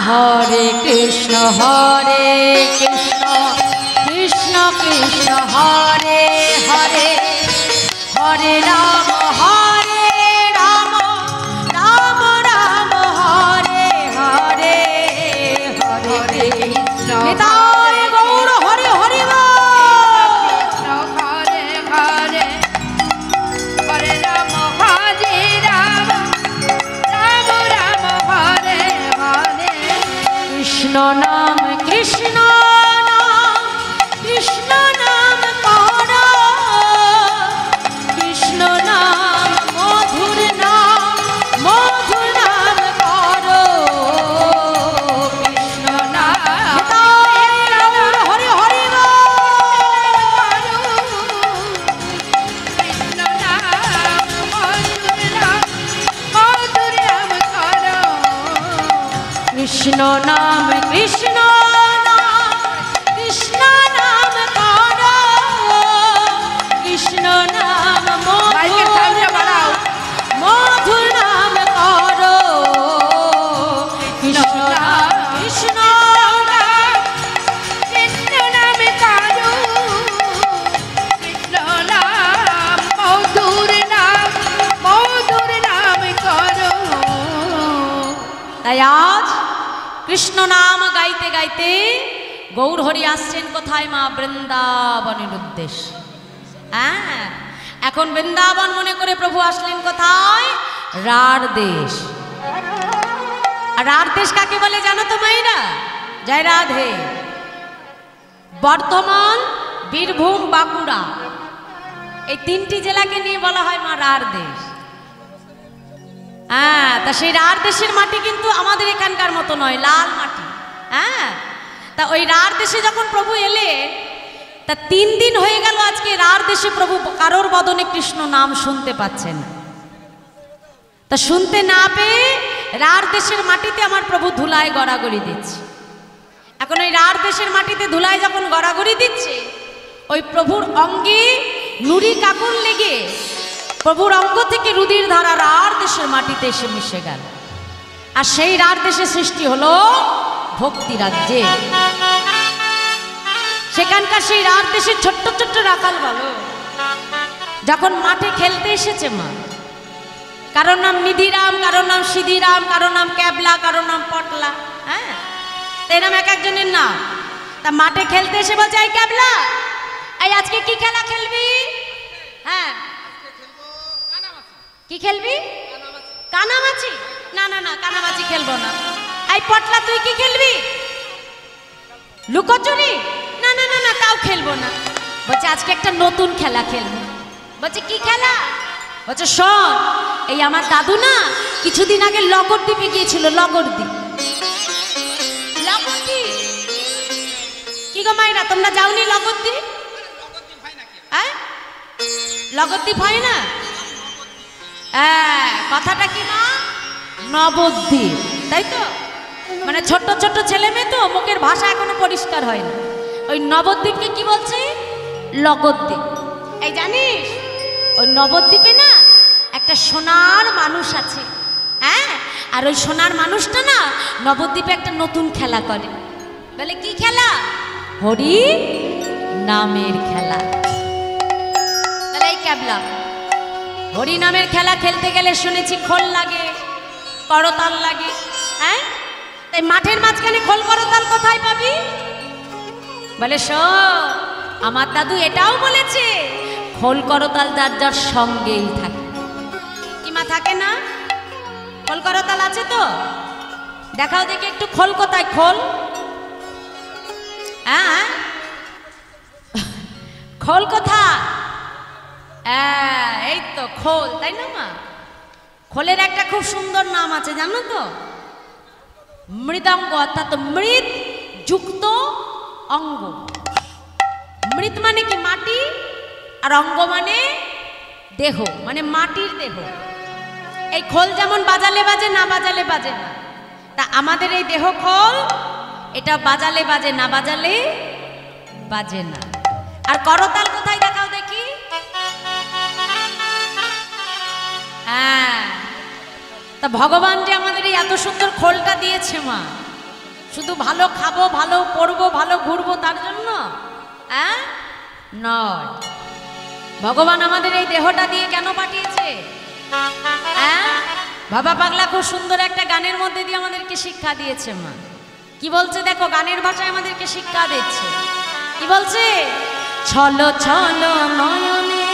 হরে কৃষ্ণ কৃষ্ণ কৃষ্ণ হরে হরে হরে রাম রাম রাম হরে হরে হরে কৃষ্ণ নিতাই গৌর হরে হরে কৃষ্ণ হরে হরে হরে রাম রাম রাম হরে হরে কৃষ্ণ নাম কৃষ্ণ নাম কর কৃষ্ণ নাম মধুর নাম কর কৃষ্ণ নাম হরে হরে কৃষ্ণ নাম মধুর নাম করো কৃষ্ণ নাম কৃষ্ণ নাম কর কৃষ্ণ নাম মাইকের সাউন্ডটা বাড়াও মধুর নাম কর কৃষ্ণ নাম কৃষ্ণ কৃষ্ণ নাম করো কৃষ্ণ নাম মধুর নাম করো তাই আজ কৃষ্ণ নাম গাইতে গাইতে গৌর হরি আসছেন কোথায়? মা বৃন্দাবনের উদ্দেশ্যে। হ্যাঁ, এখন বৃন্দাবন মনে করে প্রভু আসলেন কোথায়? রার দেশ। আর রার দেশ কাকে বলে জানো তো মায়েরা? জয় রাধে। বর্ধমান, বীরভূম, বাঁকুড়া এই তিনটি জেলাকে নিয়ে বলা হয় মা রার দেশ। হ্যাঁ, তা সেই রার দেশের মাটি কিন্তু আমাদের এখানকার মতো নয়, লাল মাটি। হ্যাঁ, তা ওই রার দেশে যখন প্রভু এলেন, তা 3 দিন হয়ে গেল আজকে রার দেশে প্রভু কারোর বদনে কৃষ্ণ নাম শুনতে পাচ্ছেন না। তা শুনতে না পেয়ে রার দেশের মাটিতে আমার প্রভু ধুলায় গড়াগড়ি দিচ্ছে। এখন ওই রার দেশের মাটিতে ধুলায় যখন গড়াগড়ি দিচ্ছে, ওই প্রভুর অঙ্গে নুরি কাকন লেগে প্রভুর অঙ্গ থেকে রুধির ধারা রার দেশের মাটিতে এসে মিশে গেল। আর সেই রার দেশে সৃষ্টি হলো ভক্তি রাজ্যে। সেখানকার সেই রার দেশের ছোট্ট ছোট্ট রাখাল বালক যখন মাঠে খেলতে এসেছে মা, কারোর নাম নিধিরাম, কারোর নাম সিধিরাম, কারোর নাম ক্যাবলা, কারোর নাম পটলা। হ্যাঁ, এরম এক একজনের নাম। তা মাঠে খেলতে এসে বলছে, এই ক্যাবলা, এই আজকে কি খেলা খেলবি? হ্যাঁ, কি খেলবি? কানামাছি? না না না, কানামাছি খেলবো না। এই পটলা, তুই কি খেলবি? লুকোচুরি? না না না না, তাও খেলবো না। বলছে আজকে একটা নতুন খেলা খেলবো। বলছে কি খেলা? বলছে শোন, এই আমার দাদু না কিছুদিন আগে লগর দ্বীপে গিয়েছিল। লগর দ্বীপ? লগর দ্বীপ কি গো মাইরা, তোমরা যাওনি লগর দ্বীপ? হ্যাঁ, লগর দ্বীপ হয় না? হ্যাঁ, কথাটা কি না, নবদ্বীপ, তাই তো? মানে ছোট্ট ছোট্ট ছেলে মেয়ে তো, মুখের ভাষা এখনো পরিষ্কার হয় না। ওই নবদ্বীপকে কি বলছে? লগদ্বীপ। এই জানিস, ওই নবদ্বীপে না একটা সোনার মানুষ আছে। হ্যাঁ, আর ওই সোনার মানুষটা না নবদ্বীপে একটা নতুন খেলা করে। বলে কি খেলা? হরি নামের খেলা। তাহলে এই ক্যাবলা হরি নামের খেলা খেলতে গেলে শুনেছি খোল লাগে, করতাল লাগে। হ্যাঁ, তাই মাঠের মাঝখানে খোল করতাল কোথায় পাবি? বলে শোন, আমার দাদু এটাও বলেছে খোল করতাল যার যার সঙ্গেই থাকে। কি মা, থাকে না? খোল করতাল আছে তো? দেখাও দেখি একটু খোল কোথায়? খোল? হ্যাঁ, খোল কোথায়? এই তো খোল, তাই না মা? খোলের একটা খুব সুন্দর নাম আছে জানো তো? মৃদঙ্গ, অর্থাৎ মৃৎ যুক্ত অঙ্গ। মৃৎ মানে কি? মাটি, আর অঙ্গ মানে দেহ, মানে মাটির দেহ। এই খোল যেমন বাজালে বাজে, না বাজালে বাজে না। তা আমাদের এই দেহ খোল, এটা বাজালে বাজে, না বাজালে বাজে না। আর করতাল কোথায়? দেখাও দেখি। হ্যাঁ, তা ভগবান যে আমাদের এই এত সুন্দর খোলটা দিয়েছে মা, শুধু ভালো খাবো, ভালো পড়বো, ভালো ঘুরবো তার জন্য? হ্যাঁ, নয়। ভগবান আমাদের এই দেহটা দিয়ে কেন পাঠিয়েছে? হ্যাঁ, বাবা পাগলা খুব সুন্দর একটা গানের মধ্যে দিয়ে আমাদেরকে শিক্ষা দিয়েছে। মা কি বলছে দেখো, গানের ভাষায় আমাদেরকে শিক্ষা দিচ্ছে। কি বলছে? ছলো ছলো নয়নে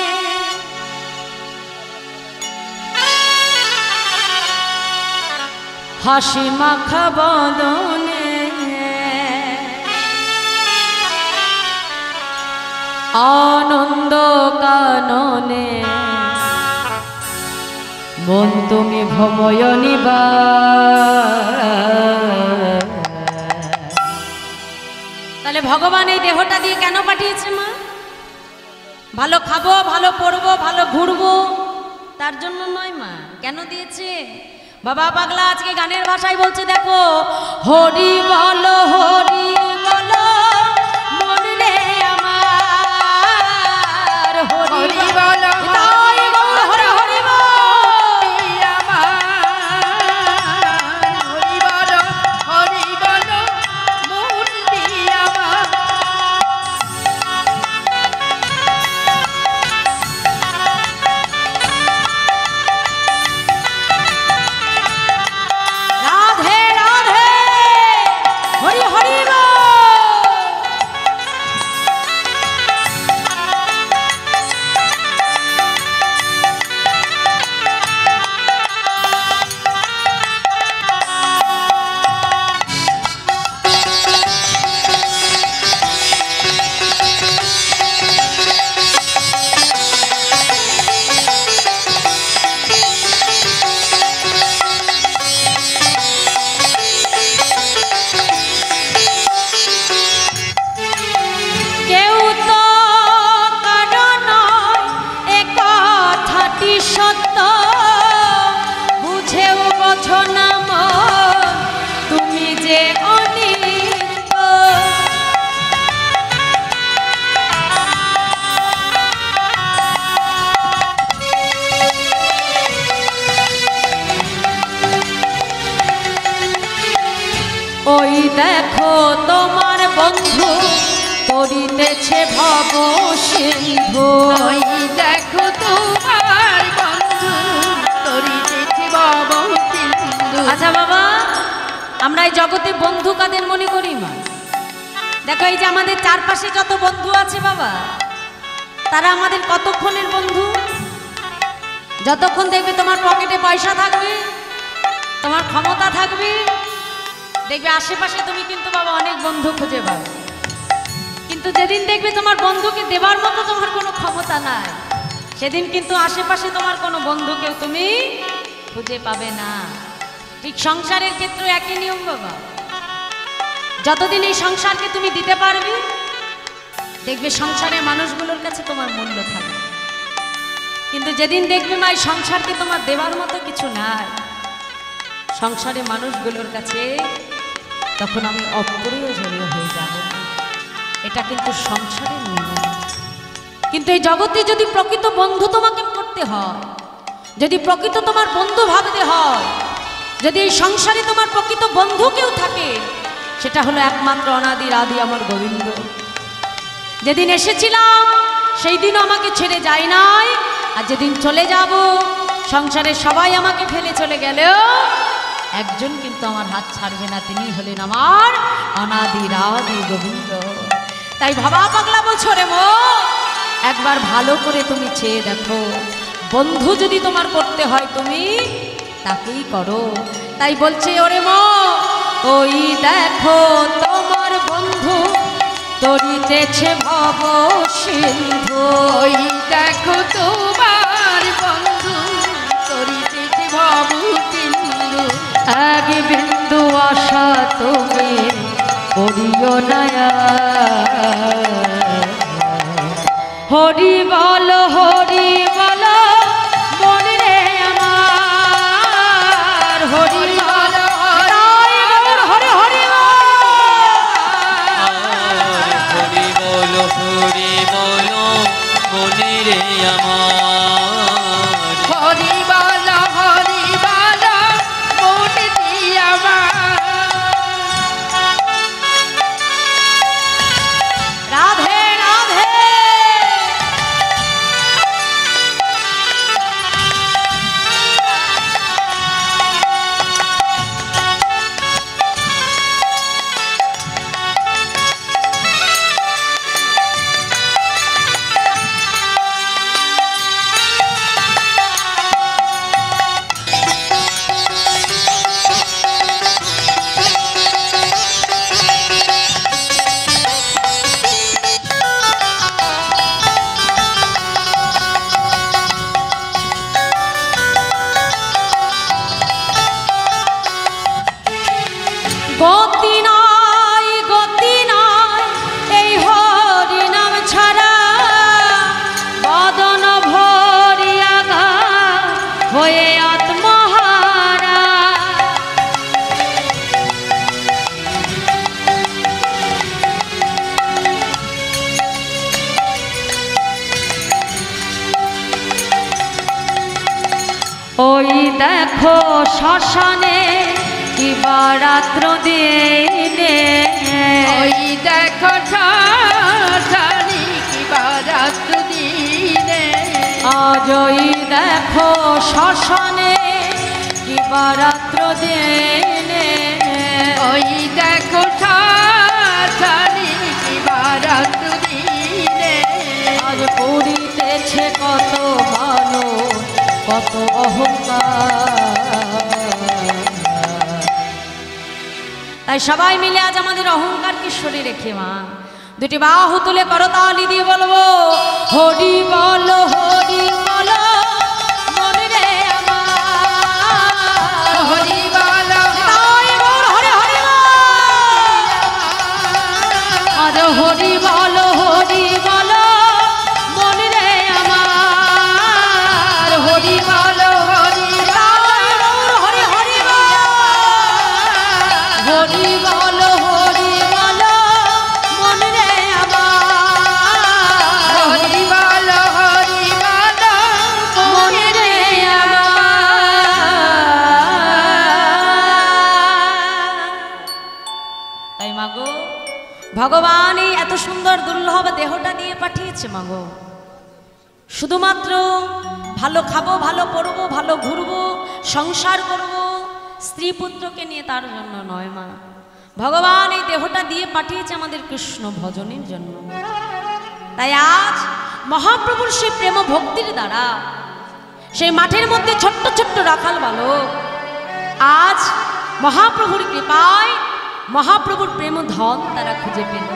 হাসি মাখা বদনে আনন্দ কাননে মন তুমি ভময় নিবা। তাহলে ভগবান এই দেহটা দিয়ে কেন পাঠিয়েছে মা? ভালো খাবো, ভালো পড়বো, ভালো ঘুরবো তার জন্য নয় মা। কেন দিয়েছে? বাবা পাগলা আজকে গানের ভাষায় বলছে দেখো, হরি বলো হরি বলো মন রে আমার, হরি বলো তাই বল হরি হরি বল আমার, হরি বলো মন দিয়ে আমার। রাধে রাধে হরি হরি বল। কেউ তো কারো নয় এ কথাটি সত্য, বুঝেও বোঝো না মন তুমি যে অনিত্য। ওই দেখো তোমার বন্ধু করিতেছে ভব সিন্ধু। ওই দেখো তোমার বন্ধু করিতেছে ভব সিন্ধু। আচ্ছা বাবা, আমরা এই জগতে বন্ধু কাদের মনে করি মা? দেখো এই যে আমাদের চারপাশে যত বন্ধু আছে বাবা, তারা আমাদের কতক্ষণের বন্ধু? যতক্ষণ দেখবে তোমার পকেটে পয়সা থাকবে, তোমার ক্ষমতা থাকবে, দেখবে আশেপাশে তুমি কিন্তু বাবা অনেক বন্ধু খুঁজে পাবে। কিন্তু যেদিন দেখবে তোমার বন্ধুকে দেবার মতো তোমার কোনো ক্ষমতা নাই, সেদিন কিন্তু আশেপাশে তোমার কোনো বন্ধুকেও তুমি খুঁজে পাবে না। ঠিক সংসারের ক্ষেত্রে একই নিয়ম বাবা। যতদিন এই সংসারকে তুমি দিতে পারবে, দেখবে সংসারের মানুষগুলোর কাছে তোমার মূল্য থাকবে। কিন্তু যেদিন দেখবে মা এই সংসারকে তোমার দেবার মতো কিছু নাই সংসারের মানুষগুলোর কাছে, তখন আমি অপ্রয়োজনীয় হয়ে যাব। এটা কিন্তু সংসারের নিয়ম। কিন্তু এই জগতে যদি প্রকৃত বন্ধু তোমাকে করতে হয়, যদি প্রকৃত তোমার বন্ধু ভাবতে হয়, যদি এই সংসারে তোমার প্রকৃত বন্ধু কেউ থাকে, সেটা হলো একমাত্র অনাদির আদি আমার গোবিন্দ। যেদিন এসেছিলাম সেই দিনও আমাকে ছেড়ে যায় নাই, আর যেদিন চলে যাব সংসারের সবাই আমাকে ফেলে চলে গেলেও একজন কিন্তু আমার হাত ছাড়বে না, তিনি হলেন আমার অনাদির আদি গোবিন্দ। তাই ভাবা পাগলা বলছো রে মো, একবার ভালো করে তুমি চেয়ে দেখো, বন্ধু যদি তোমার করতে হয় তুমি তাকেই করো। তাই বলছে ওরে মো, ওই দেখো তোমার বন্ধু তরিতেছে ভব সিন্ধু। ওই দেখো তোমার বন্ধু করিতেছে ভব সিন্ধু। এক বিন্দু আশা তুমি করিও নয়া। হরি বল হরি বল মন রে আমার, হরি বল হরি হরি হরি হরি বলো হরি বলো মনে রে আমার। হরি বল মন দিয়ে আমার। গতি নয় এই হরি নাম ছাড়া বদন ভরিয়া গা হয়ে আত্মহারা। ওই দেখো শ্মশানে কিবা রাত্র দিনে, ওই দেখো শ্মশানে কিবা রাত্র দিনে, আজ ওই দেখো শ্মশানে কিবা রাত্র দিনে, ওই দেখো শ্মশানে কিবা রাত্র দিনে, আজ পড়িতেছে কত মানুষ কত অহংকার। তাই সবাই মিলে আজ আমাদের অহংকারকে সরে রেখে মা দুটি বাহু তুলে করতালি দিয়ে বলবো হরি বল মনে রে আমার, হরি বল তাই বল হরে হরে আর হরি বল মনে রে আমার, হরি বল হরি হরি হরি বল মনে রে আমার, হরি বল মনে রে আমার। তাই মাগো ভগবান এই এত সুন্দর দুর্লভ দেহটা দিয়ে পাঠিয়েছে মাগো, শুধুমাত্র ভালো খাবো, ভালো পড়বো, ভালো ঘুরবো, সংসার করবো, স্ত্রী পুত্রকে নিয়ে তার জন্য নয় মা। ভগবান এই দেহটা দিয়ে পাঠিয়েছে আমাদের কৃষ্ণ ভজনের জন্য। তাই আজ মহাপ্রভুর সেই প্রেম ভক্তির দ্বারা সেই মাঠের মধ্যে ছোট্ট ছোট্ট রাখাল বালক আজ মহাপ্রভুর কৃপায় মহাপ্রভুর প্রেম ধন তারা খুঁজে পেল।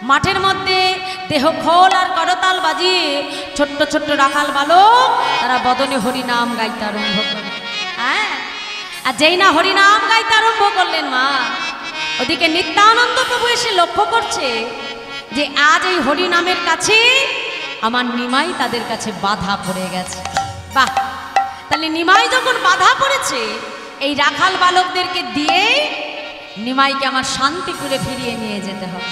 মাঠের মধ্যে দেহ খোল আর করতাল বাজিয়ে ছোট্ট ছোট্ট রাখাল বালক তারা বদনে হরিনাম গাইতে আরম্ভ করল। হ্যাঁ, আর যেই না হরিনাম গাইতে আরম্ভ করলেন মা, ওদিকে নিত্যানন্দ প্রভু এসে লক্ষ্য করছে যে আজ এই হরিনামের কাছে আমার নিমাই তাদের কাছে বাধা পড়ে গেছে। বাহ, তাহলে নিমাই যখন বাধা পড়েছে এই রাখাল বালকদেরকে দিয়ে নিমাইকে আমার শান্তিপুরে ফিরিয়ে নিয়ে যেতে হবে।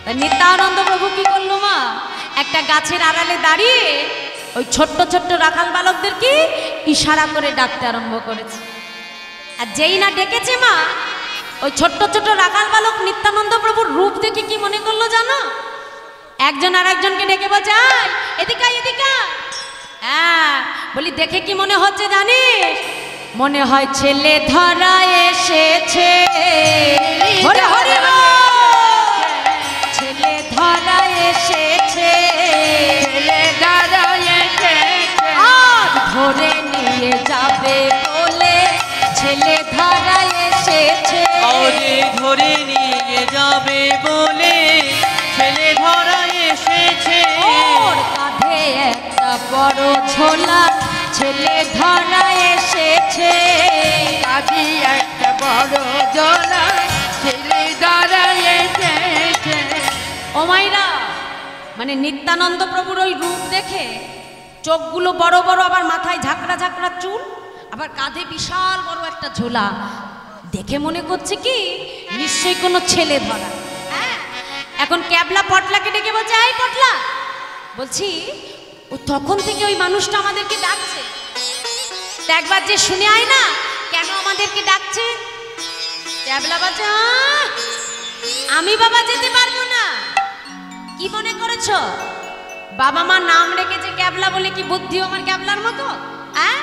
তাই নিত্যানন্দ প্রভু কি করলো মা, একটা গাছের আড়ালে দাঁড়িয়ে ওই ছোট্ট ছোট্ট রাখাল বালকদেরকে ইশারা করে ডাকতে আরম্ভ করেছে। আর যেই না ডেকেছে মা, ওই ছোট্ট ছোট্ট রাখাল বালক নিত্যানন্দ প্রভুর রূপ দেখে কি মনে করলো জানো, একজন আর একজনকে ডেকে বলছে এদিকে এদিকে। হ্যাঁ, বলি দেখে কি মনে হচ্ছে জানিস, মনে হয় ছেলে ধরা এসেছে। হরে হরে ছেলে ধরা এসেছে, ছেলে ধরা এসেছে, আজ ধরে নিয়ে যাবে বলে ছেলে ধরা এসেছে। আজে ধরে নিয়ে যাবে বলে ছেলে ধরা এসেছে। ওর কাঁধে একটা বড় ঝোলা ছেলে ধরা এসেছে। কাঁধে একটা বড় ঝোলা ছেলে ধরা এসেছে। ও মাইরা, মানে নিত্যানন্দ প্রভুর ওই রূপ দেখে চোখগুলো বড় বড়, আবার মাথায় ঝাঁকড়া ঝাঁকড়া চুল, আবার কাঁধে বিশাল বড় একটা ঝোলা, দেখে মনে করছে কি নিশ্চয়ই কোনো ছেলে ধরা। হ্যাঁ, এখন ক্যাবলা পটলাকে ডেকে বলছে এই পটলা, বলছি ও তখন থেকে ওই মানুষটা আমাদেরকে ডাকছে, একবার যে শুনে আয় না কেন আমাদেরকে ডাকছে। ক্যাবলা বলছে আমি বাবা যেতে পারবো না। কি মনে করেছ বাবা মা নাম রেখেছে ক্যাবলা বলে কি বুদ্ধি আমার ক্যাবলার মতো? হ্যাঁ,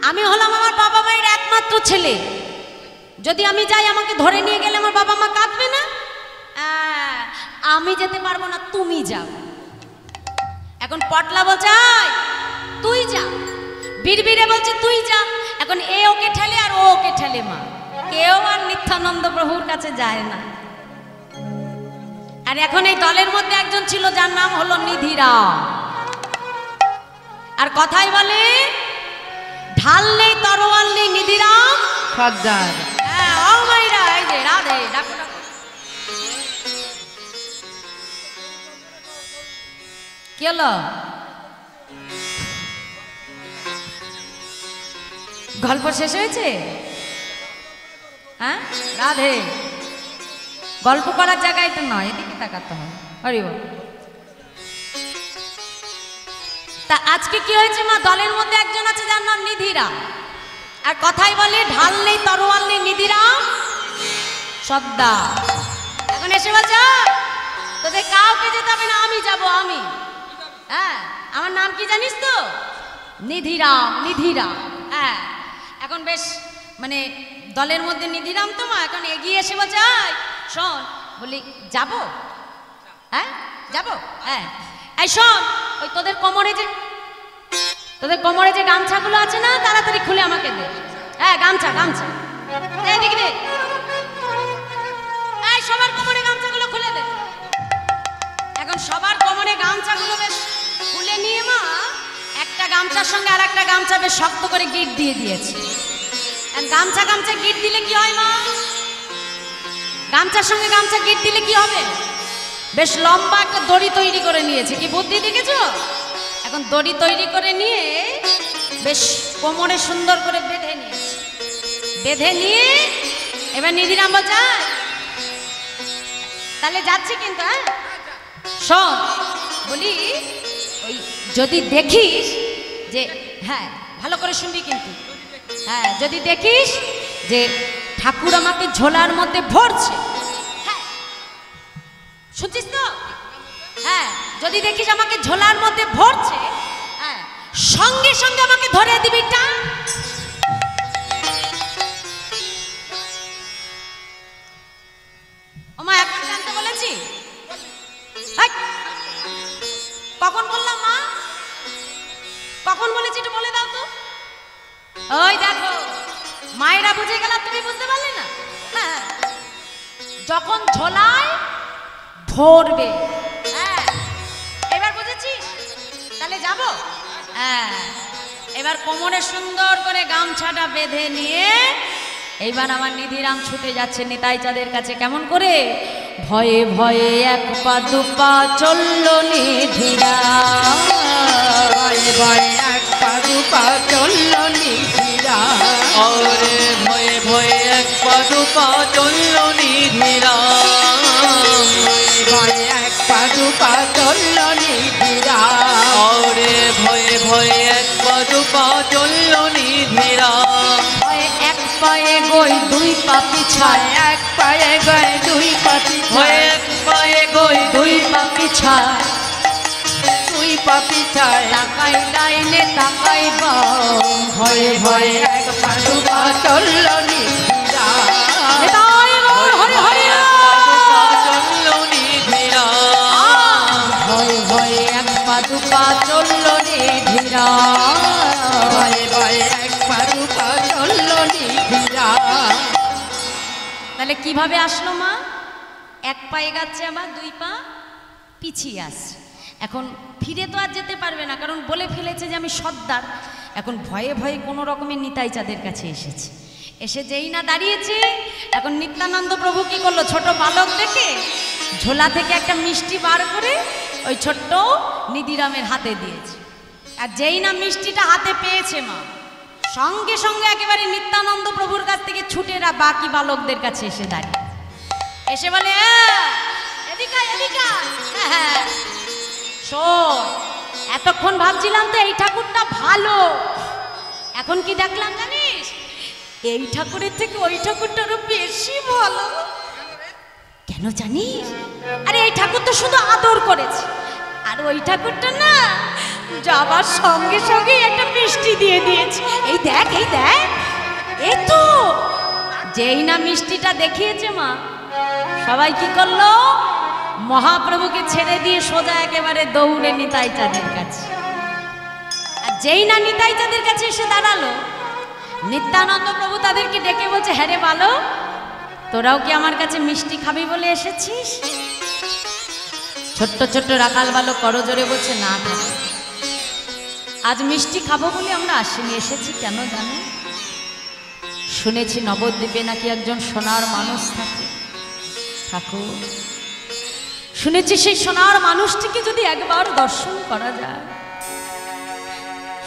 আমি হলাম আমার বাবা মায়ের একমাত্র ছেলে, যদি আমি যাই আমাকে ধরে নিয়ে গেলে আমার বাবা মা কাঁদবে না? আমি যেতে পারবো না, তুমি যাও। এখন পটলা বলছে তুই যা, বীরবীরে বলছে তুই যা। এখন এ ওকে ঠেলে আর ও ওকে ঠেলে মা, কেউ আর নিত্যানন্দ প্রভুর কাছে যায় না। আর এখন এই দলের মধ্যে একজন ছিল যার নাম হলো নিধিরাম, আর কথাই বলে ঢাল নেই তরোয়াল নেই নিধিরাম সর্দার। হ্যাঁ, ও মাইরা কি হলো? গল্প শেষ হয়েছে? হ্যাঁ রাধে, গল্প করার জায়গায় তো নয়, এদিকে তাকাতে হয়। হরি বল। তা আজকে কি হয়েছে মা, দলের মধ্যে একজন আছে যার নাম নিধিরাম, আর কথাই বলে ঢাল নেই তরোয়াল নেই, নিধিরাম সর্দার। এখন এসে বলছে তোদের কাউকে যেতে হবে না, আমি যাব, আমি। হ্যাঁ আমার নাম কি জানিস তো? নিধিরাম, নিধিরাম। হ্যাঁ এখন বেশ মানে দলের মধ্যে নিধিরাম তো মা, এখন এগিয়ে এসে বলছে শোন, বলি যাব, হ্যাঁ যাব, হ্যাঁ এই শোন, ওই তোদের কোমরে যে গামছাগুলো আছে না, তাড়াতাড়ি খুলে আমাকে দে। হ্যাঁ গামছা, গামছা দেখি দে, এই সবার কোমরে গামছাগুলো খুলে দে। এখন সবার কোমরে গামছাগুলো বেশ খুলে নিয়ে মা একটা গামছার সঙ্গে আর একটা গামছা বেশ শক্ত করে গিট দিয়ে দিয়েছে। গামছা গামছা গিট দিলে কি হয় মা? গামছার সঙ্গে গামছা গিট দিলে কি হবে? বেশ লম্বা একটা দড়ি তৈরি করে নিয়েছে। কি বুদ্ধি দেখেছো? এখন দড়ি তৈরি করে নিয়ে বেশ কোমরে সুন্দর করে বেঁধে নিয়েছে। বেঁধে নিয়ে এবার নিধিরাম বলছে তাহলে যাচ্ছি কিন্তু, হ্যাঁ শোন, বলি ওই যদি দেখিস যে, হ্যাঁ ভালো করে শুনবি কিন্তু, হ্যাঁ যদি দেখিস যে ঠাকুর আমাকে ঝোলার মধ্যে ভরছে, হ্যাঁ শুনছিস তো? হ্যাঁ যদি দেখিস আমাকে ঝোলার মধ্যে ভরছে, হ্যাঁ সঙ্গে সঙ্গে আমাকে ধরে দিবি টান। ওমা এখন জানতে বলেছি? কখন বললাম মা? কখন বলেছি একটু বলে দাও তো। ওই দেখো মায়েরা বুঝে গেল, তুমি বুঝতে পারলে না? হ্যাঁ যখন ঝোলায় ধরবে, হ্যাঁ এবার বুঝেছিস? তাহলে যাব। হ্যাঁ এবার কোমরে সুন্দর করে গামছাটা বেঁধে নিয়ে এইবার আমার নিধিরাম ছুটে যাচ্ছে নিতাই চাঁদের কাছে। কেমন করে? ভয়ে ভয়ে এক পা দুপা চলল নিধিরাম, ভয়ে ভয়ে এক পা দুপা চলল নিধিরাম, ওরে ভয়ে ভয়ে এক পা দুপা চলল নিধিরাম, ভয়ে এক পা দুপা চলল নিধিরাম, ওরে ভয়ে ভয়ে এক পা দুপা চলল নিধিরাম, ভয়ে এক পায়ে গই দুই পা পিছায়, এক পায়ে গয়ে দুই পা ভয়ে পিছায়, এক পায়ে গই দুই পা পিছায়, দুই পা পিছায়, তাকাই ডাইনে তাকাই বাম, ভয়ে ভয়ে এক পা দুপা চলল নিধিরাম, নিতাই গৌর হরি হরি চলল নিধিরাম, ভয়ে ভয়ে এক পা দুপা চলল নিধিরাম, ভয়ে ভয়ে এক পা দুপা চলল নিধিরাম। তাহলে কিভাবে আসলো মা? এক পা এগাচ্ছে আবার দুই পা পিছিয়ে আসছে। এখন ফিরে তো আর যেতে পারবে না, কারণ বলে ফেলেছে যে আমি সর্দার। এখন ভয়ে ভয়ে কোনো রকমের নিতাই চাঁদের কাছে এসেছে। এসে যেই না দাঁড়িয়েছে, এখন নিত্যানন্দ প্রভু কি করলো? ছোট বালক দেখে ঝোলা থেকে একটা মিষ্টি বার করে ওই ছোট্ট নিধিরামের হাতে দিয়েছে। আর যেই না মিষ্টিটা হাতে পেয়েছে মা, সঙ্গে সঙ্গে একেবারে নিত্যানন্দ প্রভুর কাছ থেকে ছুটেরা বাকি বালকদের কাছে এসে দাঁড়িয়ে এসে বলে এদিকে এদিকে, হ্যাঁ শোন, এতক্ষণ ভাবছিলাম তো এই ঠাকুরটা ভালো, এখন কি দেখলাম জানিস? এই ঠাকুরের থেকে ওই ঠাকুরটা আরো বেশি ভালো। কেন জানিস? আরে এই ঠাকুর তো শুধু আদর করেছে, আর ওই ঠাকুরটা না যাবার সঙ্গে সঙ্গে একটা মিষ্টি দিয়ে দিয়েছে। এই দেখ এই দেখ, এই তো। যেই না মিষ্টিটা দেখিয়েছে মা, সবাই কি করলো? মহাপ্রভুকে ছেড়ে দিয়ে সোজা একেবারে দৌড়ে নিতাই চাঁদের কাছে। আর যেই না নিতাই চাঁদের কাছে এসে দাঁড়ালো, নিত্যানন্দ প্রভু তাদেরকে ডেকে বলছে, হ্যাঁ রে বালো, তোরাও কি আমার কাছে মিষ্টি খাবি বলে এসেছিস? ছোট্ট ছোট্ট রাখাল বালক করজোরে বলছে, না ঠাকুর, আজ মিষ্টি খাবো বলে আমরা আসিনি। এসেছি কেন জানো? শুনেছি নবদ্বীপে নাকি একজন সোনার মানুষ থাকে। ঠাকুর শুনেছি সেই সোনার মানুষটিকে যদি একবার দর্শন করা যায়,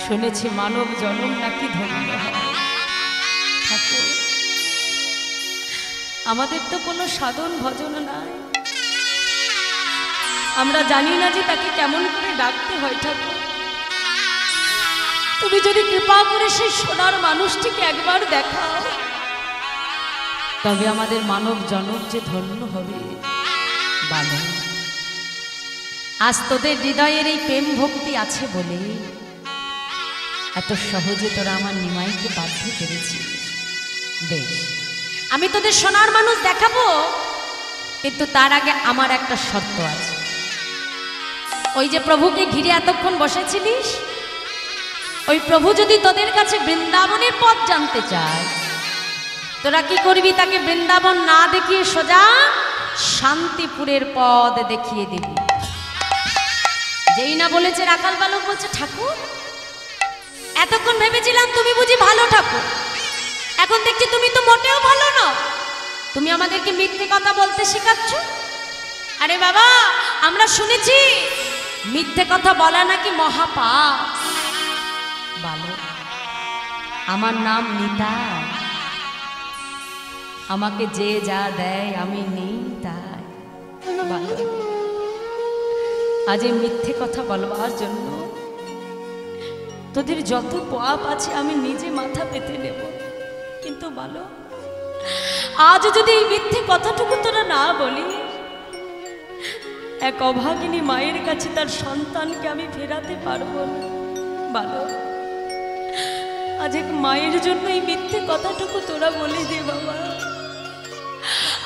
শুনেছি মানব জন্ম নাকি ধন্য হয়। ঠাকুর, আমাদের তো কোনো সাধন ভজন নাই, আমরা জানি না যে তাকে কেমন করে ডাকতে হয়। ঠাকুর, তুমি যদি কৃপা করে সেই সোনার মানুষটিকে একবার দেখাও, তবে আমাদের মানব জনক যে ধন্য হবে। বাবা, আজ তোদের হৃদয়ের এই প্রেম ভক্তি আছে বলে এত সহজে তোরা আমার নিমাইকে বাধ্য করেছিস। বেশ, আমি তোদের সোনার মানুষ দেখাবো, কিন্তু তার আগে আমার একটা শর্ত আছে। ওই যে প্রভুকে ঘিরে এতক্ষণ বসেছিলিস, ওই প্রভু যদি তোদের কাছে বৃন্দাবনের পথ জানতে চায়, তোরা কি করবি? তাকে বৃন্দাবন না দেখিয়ে সোজা শান্তিপুরের পথ দেখিয়ে দিবি। যেই না বলেছে রাখাল বালক বলছে, ঠাকুর এতক্ষণ ভেবেছিলাম তুমি বুঝি ভালো ঠাকুর, এখন দেখছি তুমি তো মোটেও ভালো না, তুমি আমাদেরকে মিথ্যে কথা বলতে শেখাচ্ছ। আরে বাবা, আমরা শুনেছি মিথ্যে কথা বলা নাকি মহাপাপ। বালক, আমার নাম নিতাই, আমাকে যে যা দেয় আমি নিই তাই। বালক, আজ এই মিথ্যে কথা বলবার জন্য তোদের যত পাপ আছে আমি নিজে মাথা পেতে নেব। কিন্তু বালক, আজ যদি এই মিথ্যে কথাটুকু তোরা না বলি, এক অভাগিনী মায়ের কাছে তার সন্তানকে আমি ফেরাতে পারবো না। বালক, আজ এক মায়ের জন্য এই মিথ্যে কথাটুকু তোরা বলে দে বাবা।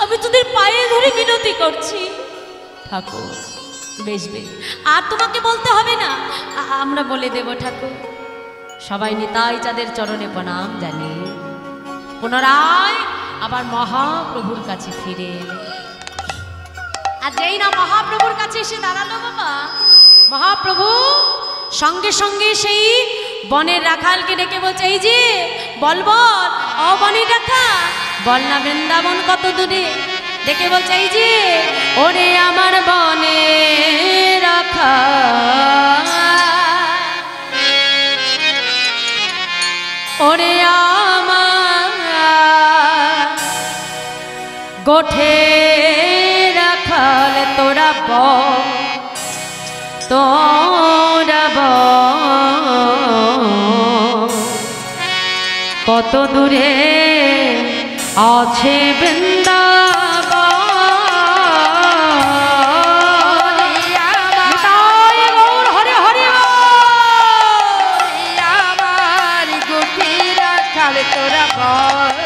আমি তোদের পায়ে ধরে মিনতি করছি। ঠাকুর, বেশ বেশ, আর তোমাকে বলতে হবে না, আমরা বলে দেব। ঠাকুর, সবাই নিতাই চাঁদের চরণে প্রণাম জানি পুনরায় আবার মহাপ্রভুর কাছে ফিরে এলে। আর যেই না মহাপ্রভুর কাছে এসে দাঁড়ালো বাবা, মহাপ্রভু সঙ্গে সঙ্গে সেই বনের রাখালকে ডেকে বলছে, এই যে বল বল, ও বনের রাখা, বল না বৃন্দাবন কত দূরে। ডেকে বলছে, এই যে ওরে আমার বনে রাখা, ওরে আমার গোঠে রাখাল, তোরা বল, তোরা বল কত দূরে আছে বৃন্দাবন। হরে হরে, আমার গুটি রাখাল তোরা বল,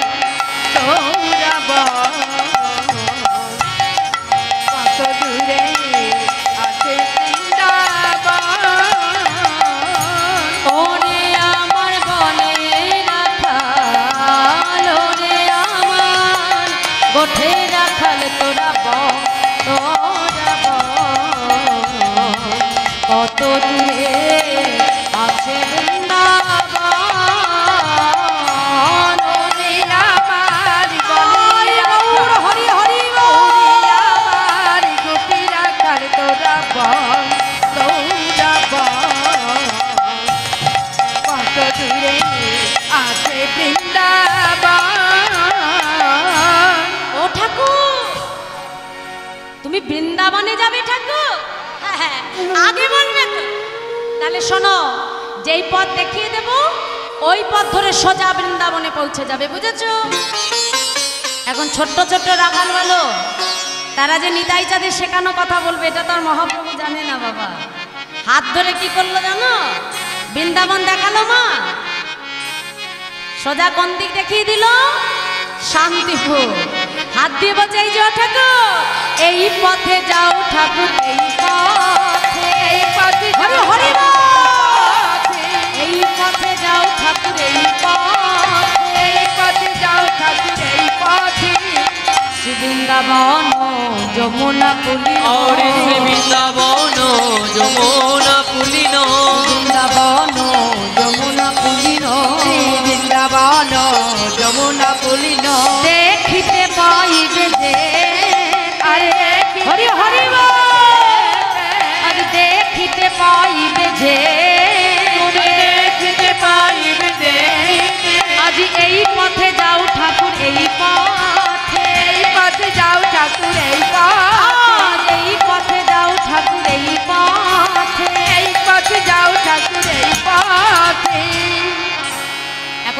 তোরা বল কত দূরে আছে বৃন্দাবন। ওরে আমার বনে রাখাল, ওরে আমার গোঠে রাখাল, তোরা বল, তোরা বল কত দূরে আছে বৃন্দাবন। ওরে আমার বনে রাখাল, হরি হরি আমার গুটি রাখাল তোরা বল, তোরা বল কত দূরে আছে বৃন্দাবন। ও ঠাকুর, তুমি বৃন্দাবনে যাবে ঠাকুর? হ্যাঁ হ্যাঁ, আগে বলবে তো। তাহলে শোনো, যেই পথ দেখিয়ে দেব ওই পথ ধরে সোজা বৃন্দাবনে পৌঁছে যাবে, বুঝেছো? এখন ছোট্ট ছোট্ট রাখাল বলো, তারা যে নিতাই চাঁদের শেখানো কথা বলবে এটা তো আর মহাপ্রভু জানে না বাবা। হাত ধরে কি করলো জানো? বৃন্দাবন দেখালো মা, সোজা কোন দিক দেখিয়ে দিল? শান্তিপুর। হাত দিয়ে বলছে, এই যে ঠাকুর, এই পথে যাও ঠাকুর, এই পথে, এই পথে হরি হরি বল। এই পথে যাও ঠাকুর, এই পথে, এই পথে যাও ঠাকুর, এই পথে শ্রী বৃন্দাবন যমুনা পুলিন, ওরে শ্রী বৃন্দাবন যমুনা পুলিন, বৃন্দাবন যমুনা পুলিন, বৃন্দাবন যমুনা পুলিন দেখিতে পাইবে যে, আরে হরি হরি বল।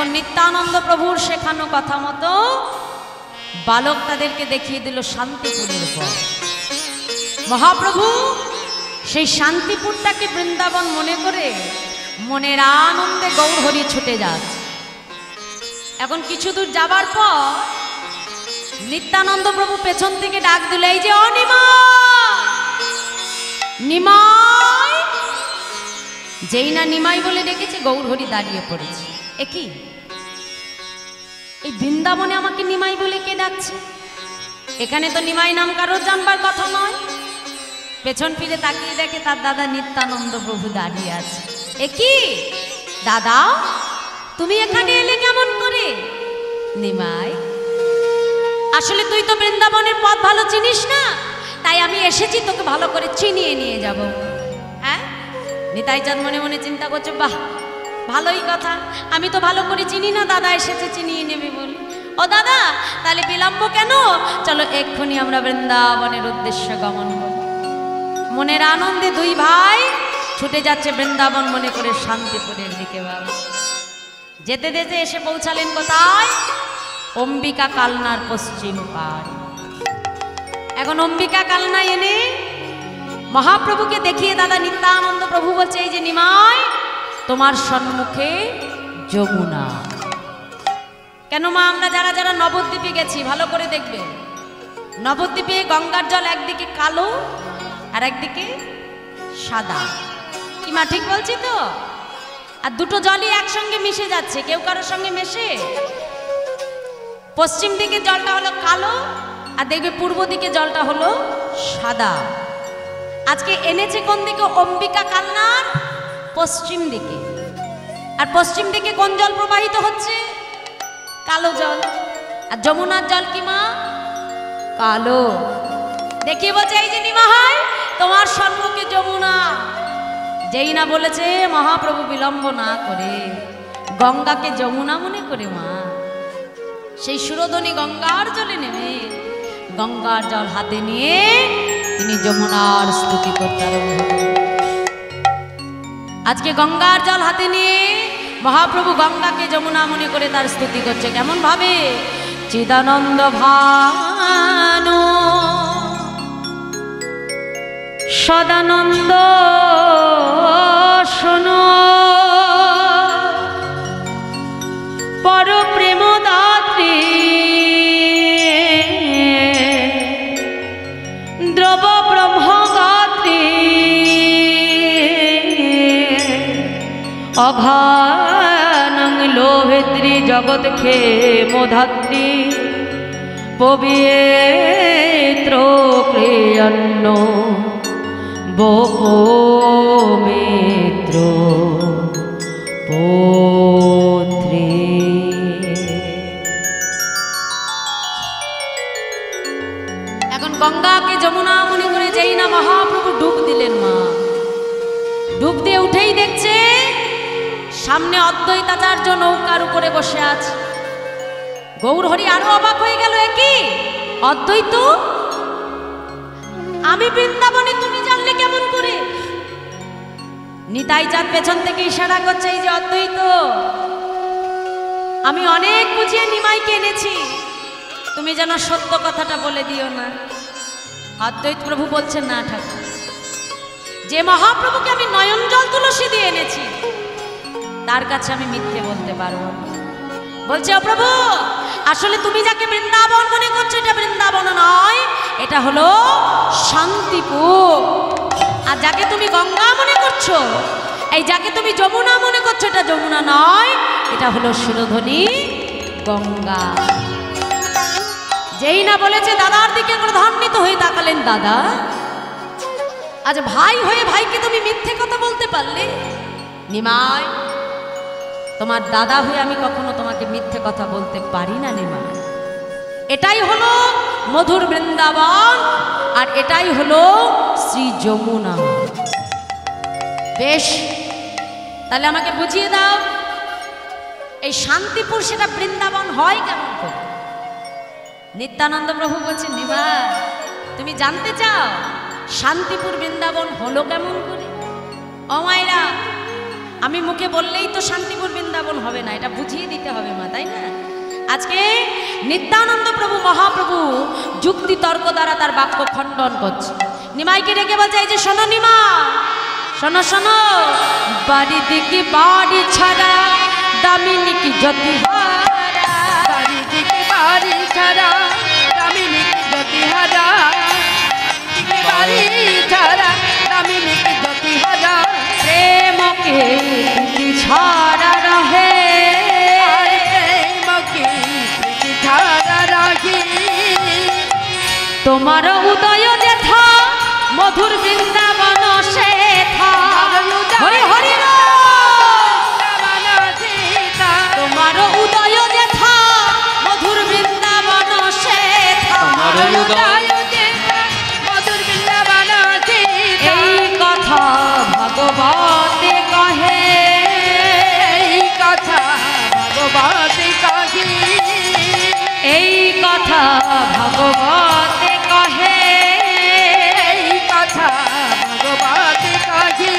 এখন নিত্যানন্দ প্রভুর শেখানো কথা মতো বালক তাদেরকে দেখিয়ে দিল শান্তিপুরের পথ। মহাপ্রভু সেই শান্তিপুরটাকে বৃন্দাবন মনে করে মনের আনন্দে গৌরহরি ছুটে যাচ্ছে। এখন কিছু দূর যাবার পর নিত্যানন্দ প্রভু পেছন থেকে ডাক দিল, এই যে অনিমাই, নিমাই। যেই না নিমাই বলে ডেকেছে, গৌরহরি দাঁড়িয়ে পড়েছে। একই এই বৃন্দাবনে আমাকে নিমাই বলে কে ডাকছে? এখানে তো নিমাই নাম কারোর জানবার কথা নয়। পেছন ফিরে তাকিয়ে দেখে তার দাদা নিত্যানন্দ প্রভু দাঁড়িয়ে আছে। একই দাদা, তুমি এখানে এলে কেমন করে? নিমাই, আসলে তুই তো বৃন্দাবনের পথ ভালো চিনিস না, তাই আমি এসেছি তোকে ভালো করে চিনিয়ে নিয়ে যাব। হ্যাঁ, নিতাই চাঁদ মনে মনে চিন্তা করছে, বাহ ভালোই কথা, আমি তো ভালো করে চিনি না, দাদা এসেছে চিনিয়ে নেবে বলে। ও দাদা, তাহলে বিলম্ব কেন? চলো এক্ষুনি আমরা বৃন্দাবনের উদ্দেশ্যে গমন করি। মনের আনন্দে দুই ভাই ছুটে যাচ্ছে বৃন্দাবন মনে করে শান্তিপুরের দিকে। বাবা যেতে যেতে এসে পৌঁছালেন কোথায়? অম্বিকা কালনার পশ্চিম পাড়। এখন অম্বিকা কালনা এনে মহাপ্রভুকে দেখিয়ে দাদা নিত্যানন্দ প্রভু বলছে, এই যে নিমাই, তোমার সম্মুখে যমুনা। কেন মা, আমরা যারা যারা নবদ্বীপে গেছি ভালো করে দেখবে, নবদ্বীপে গঙ্গার জল একদিকে কালো আর একদিকে সাদা। কি মা ঠিক বলছি তো? আর দুটো জলই একসঙ্গে মিশে যাচ্ছে, কেউ কারোর সঙ্গে মেশে। পশ্চিম দিকে জলটা হলো কালো আর দেখবে পূর্ব দিকে জলটা হলো সাদা। আজকে এনেছে কোন দিকে? অম্বিকা কালনার পশ্চিম দিকে। আর পশ্চিম দিকে কোন জল প্রবাহিত হচ্ছে? কালো জল। আর যমুনার জল কি মা? কালো। দেখিয়ে বলছে, এই যে নিমাই, তোমার সম্মুখে যমুনা। যেই না বলেছে মহাপ্রভু বিলম্ব না করে গঙ্গাকে যমুনা মনে করে মা সেই সুরধ্বনি গঙ্গার জলে নেমে গঙ্গার জল হাতে নিয়ে তিনি যমুনার স্তুতি করতে আরম্ভ করলেন। আজকে গঙ্গার জল হাতে নিয়ে মহাপ্রভু গঙ্গাকে যমুনা মনে করে তার স্তুতি করছে। কেমন ভাবে? চিদানন্দ ভানু সদানন্দ শোনো, পর প্রেম দাত্রী দ্রব ব্রহ্ম গাত্রী অঘানং লোভেত্রী জগৎ ক্ষেমধাত্রী পবিত্র ক্রিয়ন্ন বপমিত্র পুত্রী। এখন গঙ্গাকে যমুনা মনে করে যেই না মহাপ্রভু ডুব দিলেন মা, ডুব দিয়ে উঠেই দেখছে সামনে অদ্বৈতাচার্য নৌকার উপরে বসে আছে। গৌরহরি আরো অবাক হয়ে গেল, একই অদ্বৈত, আমি বৃন্দাবনে, তুমি জানলে কেমন করে? নিতাই চাঁদ পেছন থেকে ইশারা করছে, এই যে অদ্বৈত, আমি অনেক বুঝিয়ে নিমাইকে এনেছি, তুমি যেন সত্য কথাটা বলে দিও না। অদ্বৈত প্রভু বলছেন, না ঠাকুর, যে মহাপ্রভুকে আমি নয়ন জল তুলসী দিয়ে এনেছি তার কাছে আমি মিথ্যে বলতে পারবো না। বলছে, ও প্রভু, আসলে তুমি যাকে বৃন্দাবন মনে করছো এটা বৃন্দাবন নয়, এটা হলো শান্তিপুর। আর যাকে তুমি গঙ্গা মনে করছো, এই যাকে তুমি যমুনা মনে করছো, এটা যমুনা নয়, এটা হলো সুরধ্বনি গঙ্গা। যেই না বলেছে দাদার দিকে ক্রধান্বিত হয়ে তাকালেন। দাদা, আজ ভাই হয়ে ভাইকে তুমি মিথ্যে কথা বলতে পারলে? নিমাই, তোমার দাদা হয়ে আমি কখনো তোমাকে মিথ্যে কথা বলতে পারি না নিমাই। এটাই হলো মধুর বৃন্দাবন আর এটাই হলো শ্রী যমুনা। বেশ, তাহলে আমাকে বুঝিয়ে দাও, এই শান্তিপুর সেটা বৃন্দাবন হয় কেমন করে? নিত্যানন্দ প্রভু বলছেন, নিমাই, তুমি জানতে চাও শান্তিপুর বৃন্দাবন হলো কেমন করে? ও মায়েরা, আমি মুখে বললেই তো শান্তিপুর বৃন্দাবন হবে না, এটা বুঝিয়ে দিতে হবে মা, তাই না? আজকে নিত্যানন্দ প্রভু মহাপ্রভু যুক্তি তর্ক দ্বারা তার বাক্য খণ্ডন করছে। নিমাইকে ডেকে বলছে, এই যে শোনো নিমা, শোনো শোনো, বাড়ি দিকে বাড়ি ছাড়া দামিনী কি জ্যোতি হারা, বাড়ি দিকে বাড়ি ছাড়া দামিনী কি জ্যোতি হারা, বাড়ি ছাড়া দামিনী কি জ্যোতি হারা, প্রেমকে প্রীতি ছাড়া রহে, প্রেমকে প্রীতি ছাড়া রাখি, তোমার উদয় যেথা মধুর বৃন্দাবন সেথা, হরি হরি তোমার উদয় যেথা মধুর বৃন্দাবন সেথা, মধুর বৃন্দাবন এই কথা ভগবতে কহে, এই কথা ভগবতে কহি, এই কথা ভগবতে কহে, এই কথা ভগবতে কহি,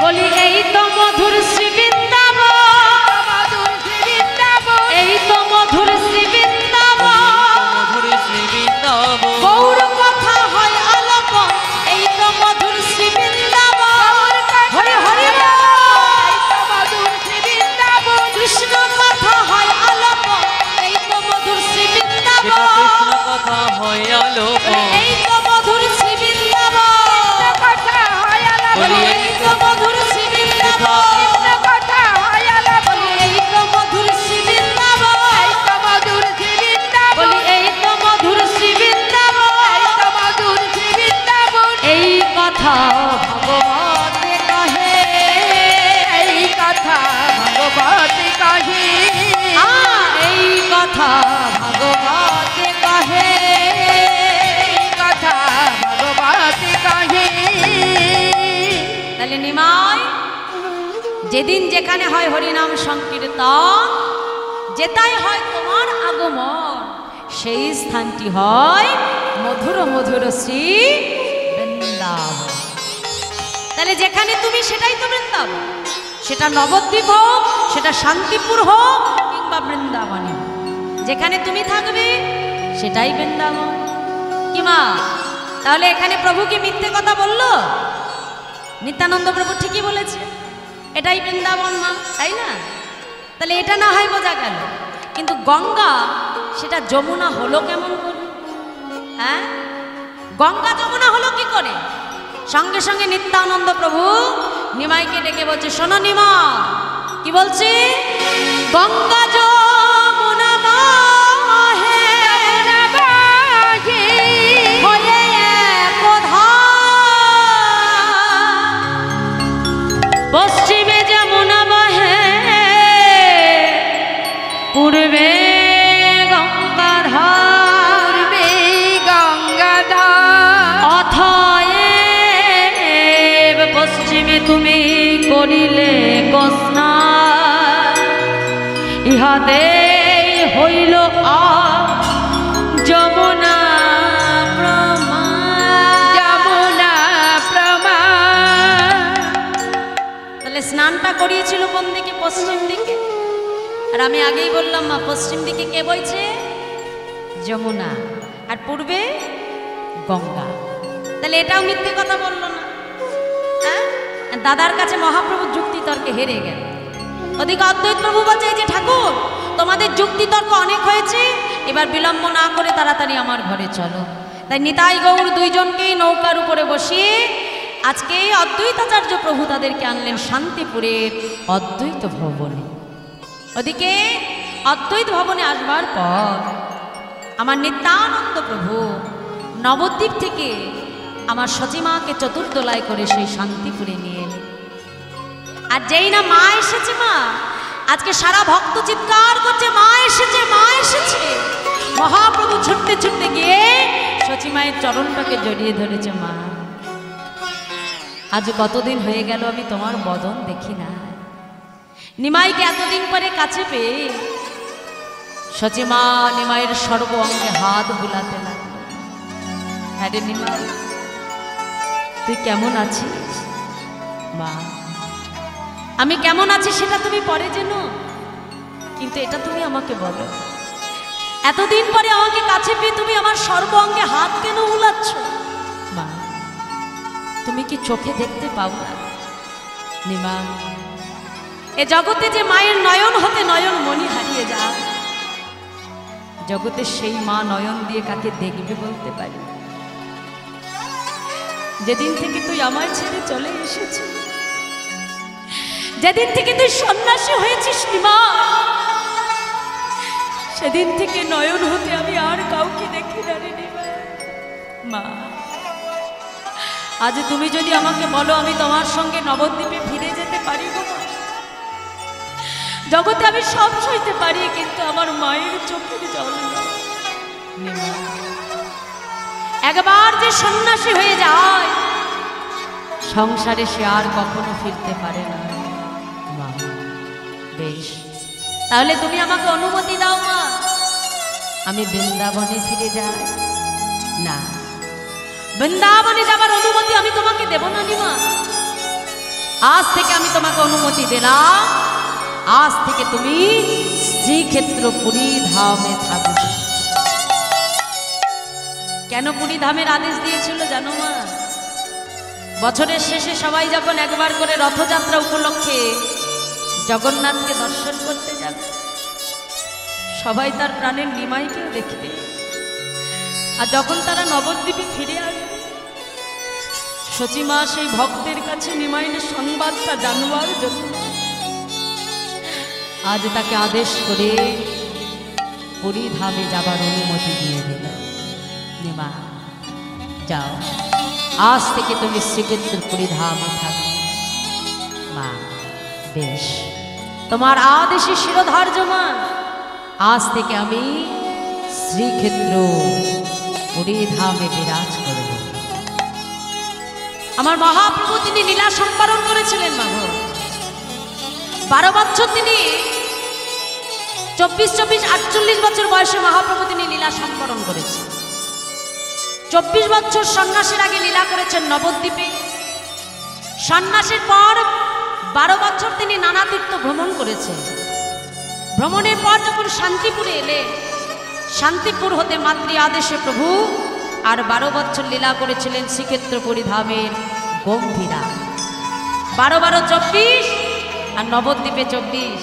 বলি এই তো মধুর শ্রী বৃন্দাবন, মধুর শ্রী বৃন্দাবন, এই তো মধুর শ্রী বৃন্দাবন, মধুর শ্রী বৃন্দাবন, গৌর কথা হয় আলাপ, এই তো মধুর শ্রী বৃন্দাবন, হরি হরি মধুর শ্রী বৃন্দাবন, কৃষ্ণ কথা হয় আলাপ, এই তো মধুর শ্রী যেটা বৃন্দাবন, কৃষ্ণ কথা হয় আলোক, এই তো মধুর শ্রী বৃন্দাবন, কথা হয় আলাপ, এই তো মধুর শ্রী বৃন্দাবন, কথা হয় আলাপ, এই তো মধুর শ্রী বৃন্দাবন, মধুর শ্রী বৃন্দাবন, এই তো মধুর শ্রী বৃন্দাবন, মধুর শ্রী বৃন্দাবন, এই কথা ভগবতে কহে, এই কথা ভগবতে কহি, এই কথা ভগবতে কহে, এই কথা ভগবতে কহি, তাহলে নিমাই যেদিন যেখানে হয় হরিনাম সংকীর্তন, যেটাই হয় তোমার আগমন, সেই স্থানটি হয় মধুর মধুর শ্রী বৃন্দাবন। তাহলে যেখানে তুমি সেটাই তো বৃন্দাবন, সেটা নবদ্বীপ হোক, সেটা শান্তিপুর হোক, কিংবা বৃন্দাবনে হোক, যেখানে তুমি থাকবে সেটাই বৃন্দাবন। কি মা, তাহলে এখানে প্রভু কি মিথ্যে কথা বললো? নিত্যানন্দ প্রভু ঠিকই বলেছে, এটাই বৃন্দাবন মা, তাই না? তাহলে এটা না হয় বোঝা গেল, কিন্তু গঙ্গা সেটা যমুনা হলো কেমন করে? হ্যাঁ, গঙ্গা যমুনা হলো কি করে? সঙ্গে সঙ্গে নিত্যানন্দ প্রভু নিমাইকে ডেকে বলছে, শোনো নিমা, কি বলছে? গঙ্গা যমুনা বাহে, হয়ে এক ধার, পশ্চিমে যমুনা বাহে, পূর্বে গঙ্গাধার, গঙ্গাধর, অথয়েব পশ্চিমে তুমি করিলে স্নান, ইহাতে হইল যমুনা প্রমাণ, যমুনা প্রমাণ, তাহলে স্নানটা করিয়েছিল কোন দিকে? পশ্চিম দিকে। আর আমি আগেই বললাম মা, পশ্চিম দিকে কে বইছে? যমুনা, আর পূর্বে গঙ্গা। তাহলে এটাও মিথ্যে কথা বললো না? হ্যাঁ, দাদার কাছে মহাপ্রভু যুক্তি তর্কে হেরে গেল। ওদিকে অদ্বৈত প্রভু বলছে, এই যে ঠাকুর, তোমাদের যুক্তি তর্ক অনেক হয়েছে, এবার বিলম্ব না করে তাড়াতাড়ি আমার ঘরে চলো। তাই নিতাই গৌর দুইজনকেই নৌকার উপরে বসিয়ে আজকে অদ্বৈতাচার্য প্রভু তাদেরকে আনলেন শান্তিপুরের অদ্বৈত ভবনে। ওদিকে অদ্বৈত ভবনে আসবার পর আমার নিত্যানন্দ প্রভু নবদ্বীপ থেকে আমার সচিমাকে চতুর্দোলায় করে সেই শান্তিপুরে নিয়ে এলেন। আর যেই না মা এসেছে, মা আজকে সারা ভক্ত চিৎকার করছে, মা এসেছে, মা এসেছে। মহাপ্রভু ছুটতে ছুটতে গিয়ে সচিমায়ের চরণটাকে জড়িয়ে ধরেছে। মা, আজ কতদিন হয়ে গেল আমি তোমার বদন দেখি না। নিমাইকে এতদিন পরে কাছে পেয়ে সচিমা নিমাইয়ের সর্ব অঙ্গে হাত বুলাতে লাগলো। হ্যাঁ রে নিমাই, তুই কেমন আছিস? মা, আমি কেমন আছি সেটা তুমি পরে জেনো, কিন্তু এটা তুমি আমাকে বলো, এতদিন পরে আমাকে কাছে পেয়ে তুমি আমার সর্ব অঙ্গে হাত কেন উলাচ্ছ? মা, তুমি কি চোখে দেখতে পাও না? নিমা, এ জগতে যে মায়ের নয়ন হতে নয়ন মনি হারিয়ে যায়, জগতে সেই মা নয়ন দিয়ে কাকে দেখবে বলতে পারি? যেদিন থেকে তুই আমায় ছেড়ে চলে এসেছিস, যেদিন থেকে তুই সন্ন্যাসী হয়েছিস নিমা, সেদিন থেকে নয়ন হতে আমি আর কাউকে দেখি না রে নিমা। মা, আজ তুমি যদি আমাকে বলো আমি তোমার সঙ্গে নবদ্বীপে ফিরে যেতে পারি গো মা, জগতে আমি সব সইতে পারি, কিন্তু আমার মায়ের চোখের জল না। একবার যে সন্ন্যাসী হয়ে যায় সংসারে সে আর কখনো ফিরতে পারে না। মা, বেশ, তাহলে তুমি আমাকে অনুমতি দাও মা, আমি বৃন্দাবনে ফিরে যাই। না, বৃন্দাবনে যাবার অনুমতি আমি তোমাকে দেব না নিমা। আজ থেকে আমি তোমাকে অনুমতি দিলাম, আজ থেকে তুমি শ্রীক্ষেত্র পুরী ধামে থাকবে। কেন পুরী ধামের আদেশ দিয়েছিল জানো মা? বছরের শেষে সবাই যখন একবার করে রথযাত্রা উপলক্ষে জগন্নাথকে দর্শন করতে যাবে, সবাই তার প্রাণের নিমাইকেও দেখবে, আর যখন তারা নবদ্বীপে ফিরে আসবে, সচিমা সেই ভক্তের কাছে নিমাইনের সংবাদটা জানবার জন্য আজ তাকে আদেশ করে পুরী ধামে যাবার অনুমতি দিয়ে দিল। নিমা, যাও, আজ থেকে তুমি শ্রীক্ষেত্র পুরী ধামে থাকবে। মা, বেশ, তোমার আদেশে শিরোধার্য মা, আজ থেকে আমি শ্রীক্ষেত্র পুরী ধামে বিরাজ করব। আমার মহাপ্রভু তিনি লীলা সম্পাদন করেছিলেন মা গো। 12 বছর তিনি 24-48 বছর বয়সে মহাপ্রভু তিনি লীলা সম্পাদন করেছেন। 24 বছর সন্ন্যাসের আগে লীলা করেছেন নবদ্বীপে। সন্ন্যাসের পর 12 বছর তিনি নানা তীর্থ ভ্রমণ করেছেন। ভ্রমণের পর যখন শান্তিপুরে এলেন, শান্তিপুর হতে মাতৃ আদেশে প্রভু আর 12 বছর লীলা করেছিলেন শ্রীক্ষেত্র পুরী ধামের গম্ভীরা। 12-12 24 আর নবদ্বীপে 24।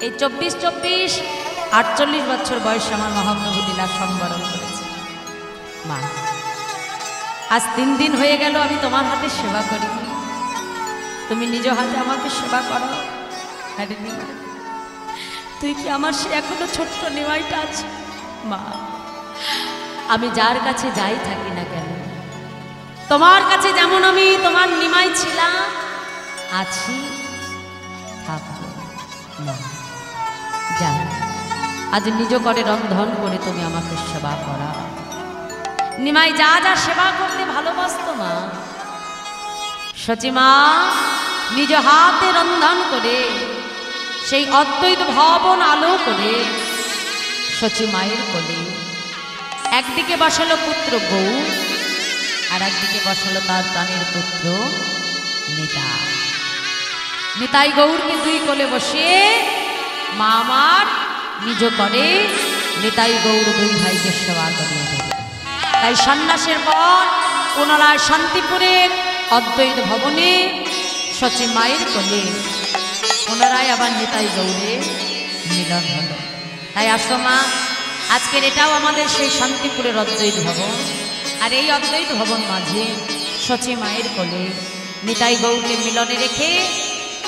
এই 24-24 48 বছর বয়সে আমার মহাপ্রভু লীলা সম্বরণ করেছে। মা, আজ 3 দিন হয়ে গেল আমি তোমার হাতে সেবা করি, তুমি নিজ হাতে আমাকে সেবা করো। আরে নিমা, তুই কি আমার সে এখনো ছোট্ট নিমাইটা আছে? মা, আমি যার কাছে যাই থাকি না কেন, তোমার কাছে যেমন আমি তোমার নিমাই ছিলাম, আছি, থাকবো। মা, যা, আজ নিজ করে রন্ধন করে তুমি আমাকে সেবা করা। নিমাই যা যা সেবা করতে ভালোবাসতো মা, সচিমা নিজ হাতে রন্ধন করে সেই অদ্বৈত ভবন আলো করে সচিমায়ের কোলে একদিকে বসালো পুত্র গৌর, আর একদিকে বসালো তার প্রাণের পুত্র নিতাই। নিতাই গৌরকে 2 কোলে বসিয়ে মা আমার নিজ করে নিতাই গৌর 2 ভাইকে সেবা করিয়ে দেবে। তাই সন্ন্যাসের পর পুনরায় শান্তিপুরের অদ্বৈত ভবনে সচিমায়ের কোলে পুনরায় আবার নিতাই গৌরের মিলন হলো। তাই আসো মা, আজকের এটাও আমাদের সেই শান্তিপুরের অদ্বৈত ভবন, আর এই অদ্বৈত ভবন মাঝে সচিমায়ের কোলে নিতাই গৌরকে মিলনে রেখে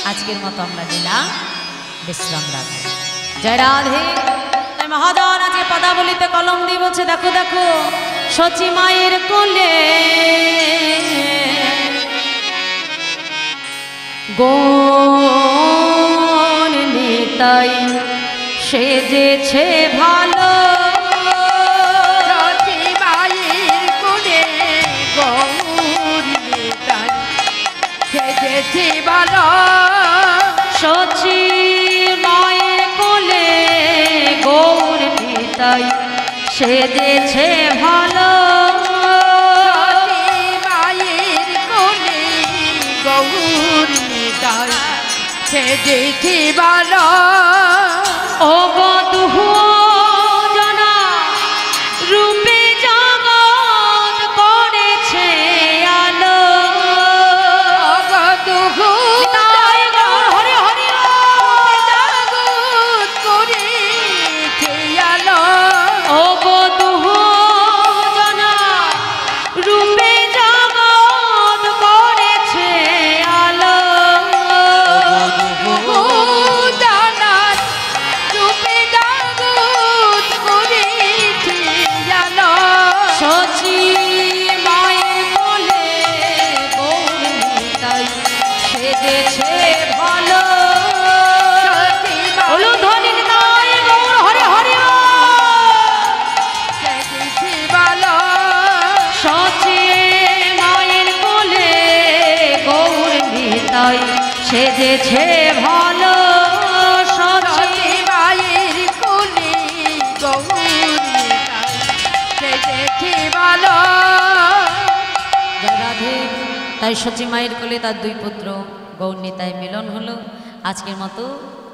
আজকের মতো আমরা দিলাম বিশ্রাম রাখবো। জয় রাধে। তাই মহাজন আজকে পদাবলিতে কলম দিয়ে বলছে, দেখো দেখো সচিমায়ের কোলে গৌর নিতাই সেজেছে ভালো। সচিমায়ের কোলে গৌর নিতাই সেজেছে ভালো। সচিমায়ের কোলে গৌর নিতাই সেজেছে ভালো। সচিমায়ের কোলে গৌর নিতাই সেজেছি ভালো ও বধূ জনা রূপে জগৎ করেছে আলো নিতাই গৌর হরি হরি জগৎ করেছে আলো ও বধূ জনা রূপে জগৎ করেছে আলো জানার রূপে জগৎ করেছে আলো সচি মায়ের কোলে গৌর নিতাই সেজেছে ভালো হলু ধ্বনি নিতাই গৌর হরি হরি সেজেছি ভালো সচি মায়ের কোলে গৌর নিতাই সেজেছে ভালো সচি মায়ের কোলে গৌরী সেজেছি ভালো জয় রাধে। তাই সচি মায়ের কোলে তার দুই পুত্র গৌর নিতাই মিলন হলো। আজকের মতো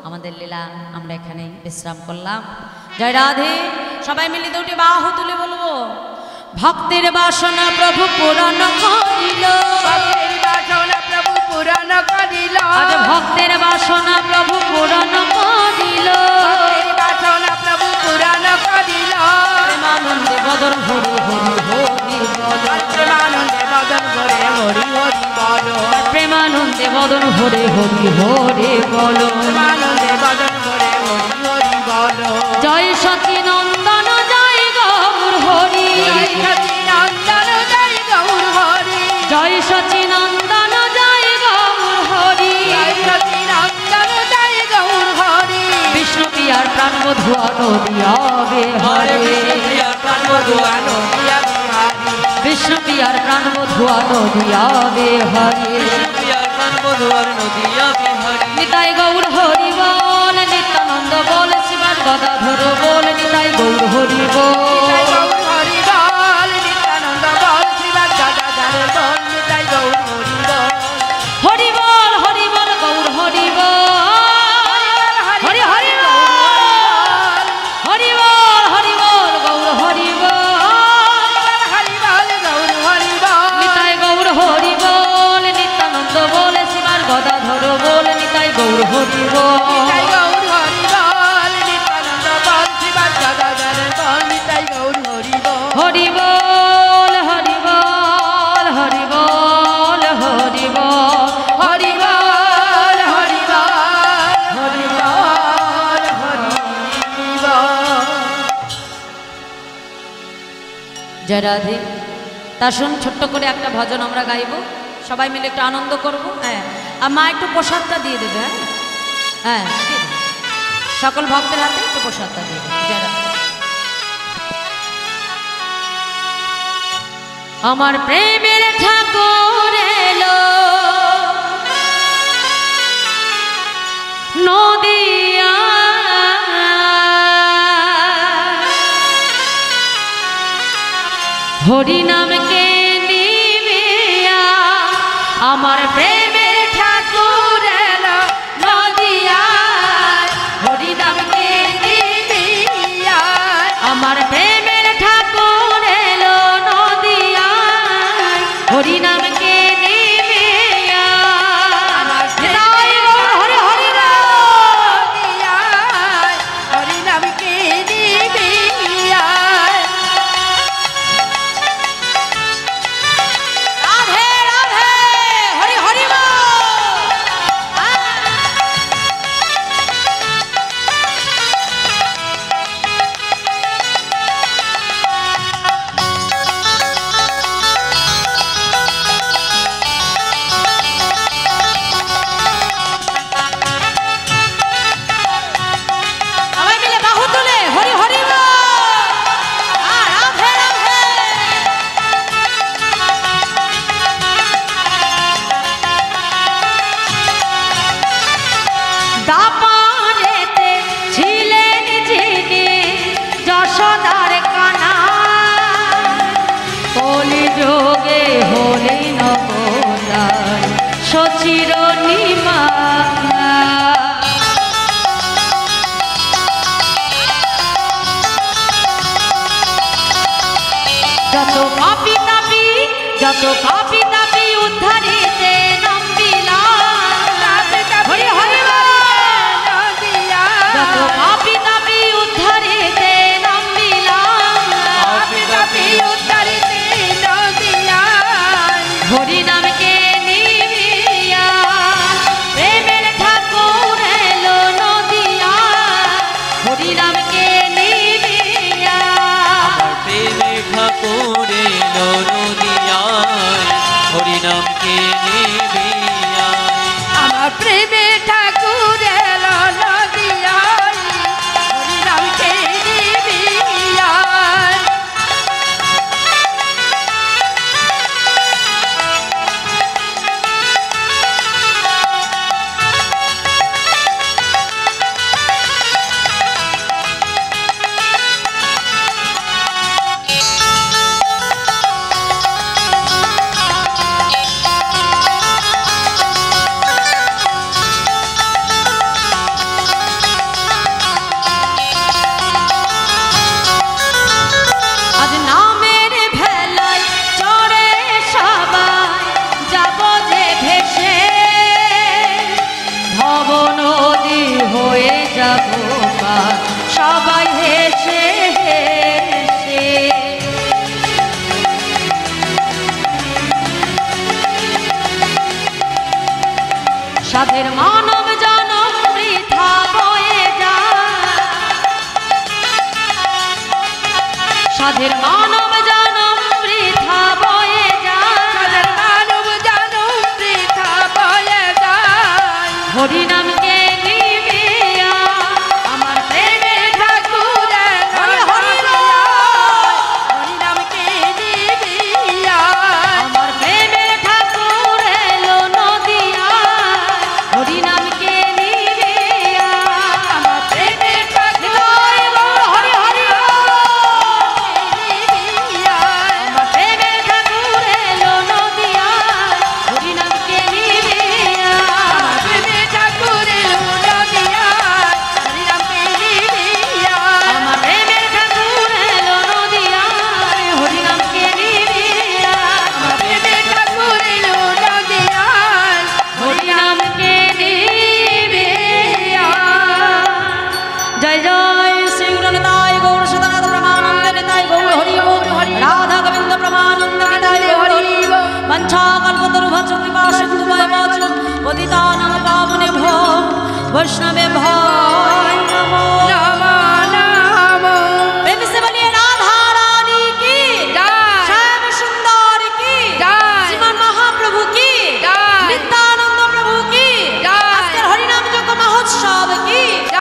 আমাদের লীলা আমরা এখানে বিশ্রাম করলাম। জয় রাধে। সবাই মিলে দুটি বাহু তুলে বলবো ভক্তের বাসনা প্রভু পূরণ করিল ভক্তের বাসনা প্রভু পুরাণ করিল আজ ভক্তের বাসনা প্রভু পূরণ করিল ভক্তের বাসনা প্রভু পুরাণ করিল প্রেমানন্দে বদন হরি হরি হরি বল প্রেমানন্দে বদন ভরে হরি হরি বল প্রেমানন্দে বদন হরে হরি হরে বল প্রেমানন্দে বদন ভরে হরি হরি বল জয় সচি নন্দন জয় গৌর হরি জয় সচি নন্দন জয় গৌর হরি জয় সচি নন্দন জয় গৌর হরি জয় সচি নন্দন জয় গৌর হরি বিষ্ণু পিয়ার প্রাণ বধু নদিয়াবে হরে বিষ্ণু পিয়ার প্রাণ বধু নদিয়াবে হরে নিতাই গৌর হরি বল নিত্যানন্দ বল শিবার গদাধর বল নিতাই গৌর হরি নিতাই বল গৌর হরি বল নিত্যানন্দ বল শ্রীবাদ গদাধর বল নিতাই গৌর হরি বল হরি বল হরি বল গৌর হরি বল হরি হরি বল হরি বল হরি বল গৌর হরি বল হরি বল গৌর হরি বল নিতাই গৌর হরি বল নিত্যানন্দ বল শিবার গদাধর বল নিতাই গৌর হরি নিতাই বল গৌর হরি বল নিত্যানন্দ বল শ্রীবাদ গদাধর বল নিতাই গৌর হরি বল হরি বল হরি বল হরি বল হরি বল হরি বল হরি বল হরি বল হরি বল জয় রাধে। তা শুন ছোট্ট করে একটা ভজন আমরা গাইব, সবাই মিলে একটু আনন্দ করব। হ্যাঁ, আর মা একটু প্রসাদটা দিয়ে দেবে। হ্যাঁ হ্যাঁ, দিয়ে দেবে। সকল ভক্তের হাতে একটু প্রসাদটা দিয়ে দেবে। জয় রাধে। আমার প্রেমের ঠাকুর এলো নদিয়া হরি নামকে নিবিয়া আমার প্রেমের ঠাকুর এলো নদিয়া হরি নামকে দিবিয়া আমার প্রেমের ঠাকুর এলো নদিয়া হরি নামকে নিবিয়া নিতাই গৌর হরি হরি দিবিয়া হরি নামকে দিবিয়া রাধে রাধে হরি হরি বল যত পাপি তাপি যত পাপি তাপি উদ্ধারিতে নামবিলাম হরি হরি যত পাপি তাপি উদ্ধারিতে নামবিলাম হরি নামকে নিবিয়া প্রেমের ঠাকুর এলো নদিয়া হরি নামকে নিবিয়া আমার প্রেমের ঠাকুর এলো নদিয়ায় হরি নামকে নিবিয়ায় আমার প্রেমে ঠাকুর এলো নদিয়ায় হরি নামকে নিবিয়ায় আজ নামের ভেলায় চড়ে সবাই যাব যে ভেসে ভব নদী হয়ে যাব পার সবাই হেসে হেসে সাধের মানব জনম বৃথা বয়ে যায় সাধের মানব জনম বৃথা বয়ে যায় মানব জানো বৃথা বয়ে যায় হরি নামকে নিবিয়া আমার প্রেমের ঠাকুর হরি হরি হরি নামকে নিবিয়ায় আমার প্রেমের ঠাকুর এলো নদিয়া হরি নামকে নিবিয়া আমার প্রেমে ঠাকুর হরি হরি নিবিয়ায় আমার প্রেমের ঠাকুর এলো নদিয়া হরি নামকে নিবিয়া আমার প্রেমে ঠাকুর এলো নদিয়ায় হরি নামকে নিবিয়ায় আমার প্রেমের ঠাকুর এলো নদিয়া হরি নামকে নিবিয়া আমার প্রেমে ঠাকুর এলো নদিয়ায় হরি নামকে নিবিয়া জয় জয় শ্রী গুরু নিতাই গৌর সদানন্দ ব্রহ্মানন্দ নিতাই গৌর হরি ওম রাধা গোবিন্দ ব্রহ্মানন্দ নিতাই গৌর হরি ওম মঞ্চা কল্পতরুভ্য কৃপা সিন্ধু ভয় পতিতানাং পাবনেভ্যো বৈষ্ণবেভ্যো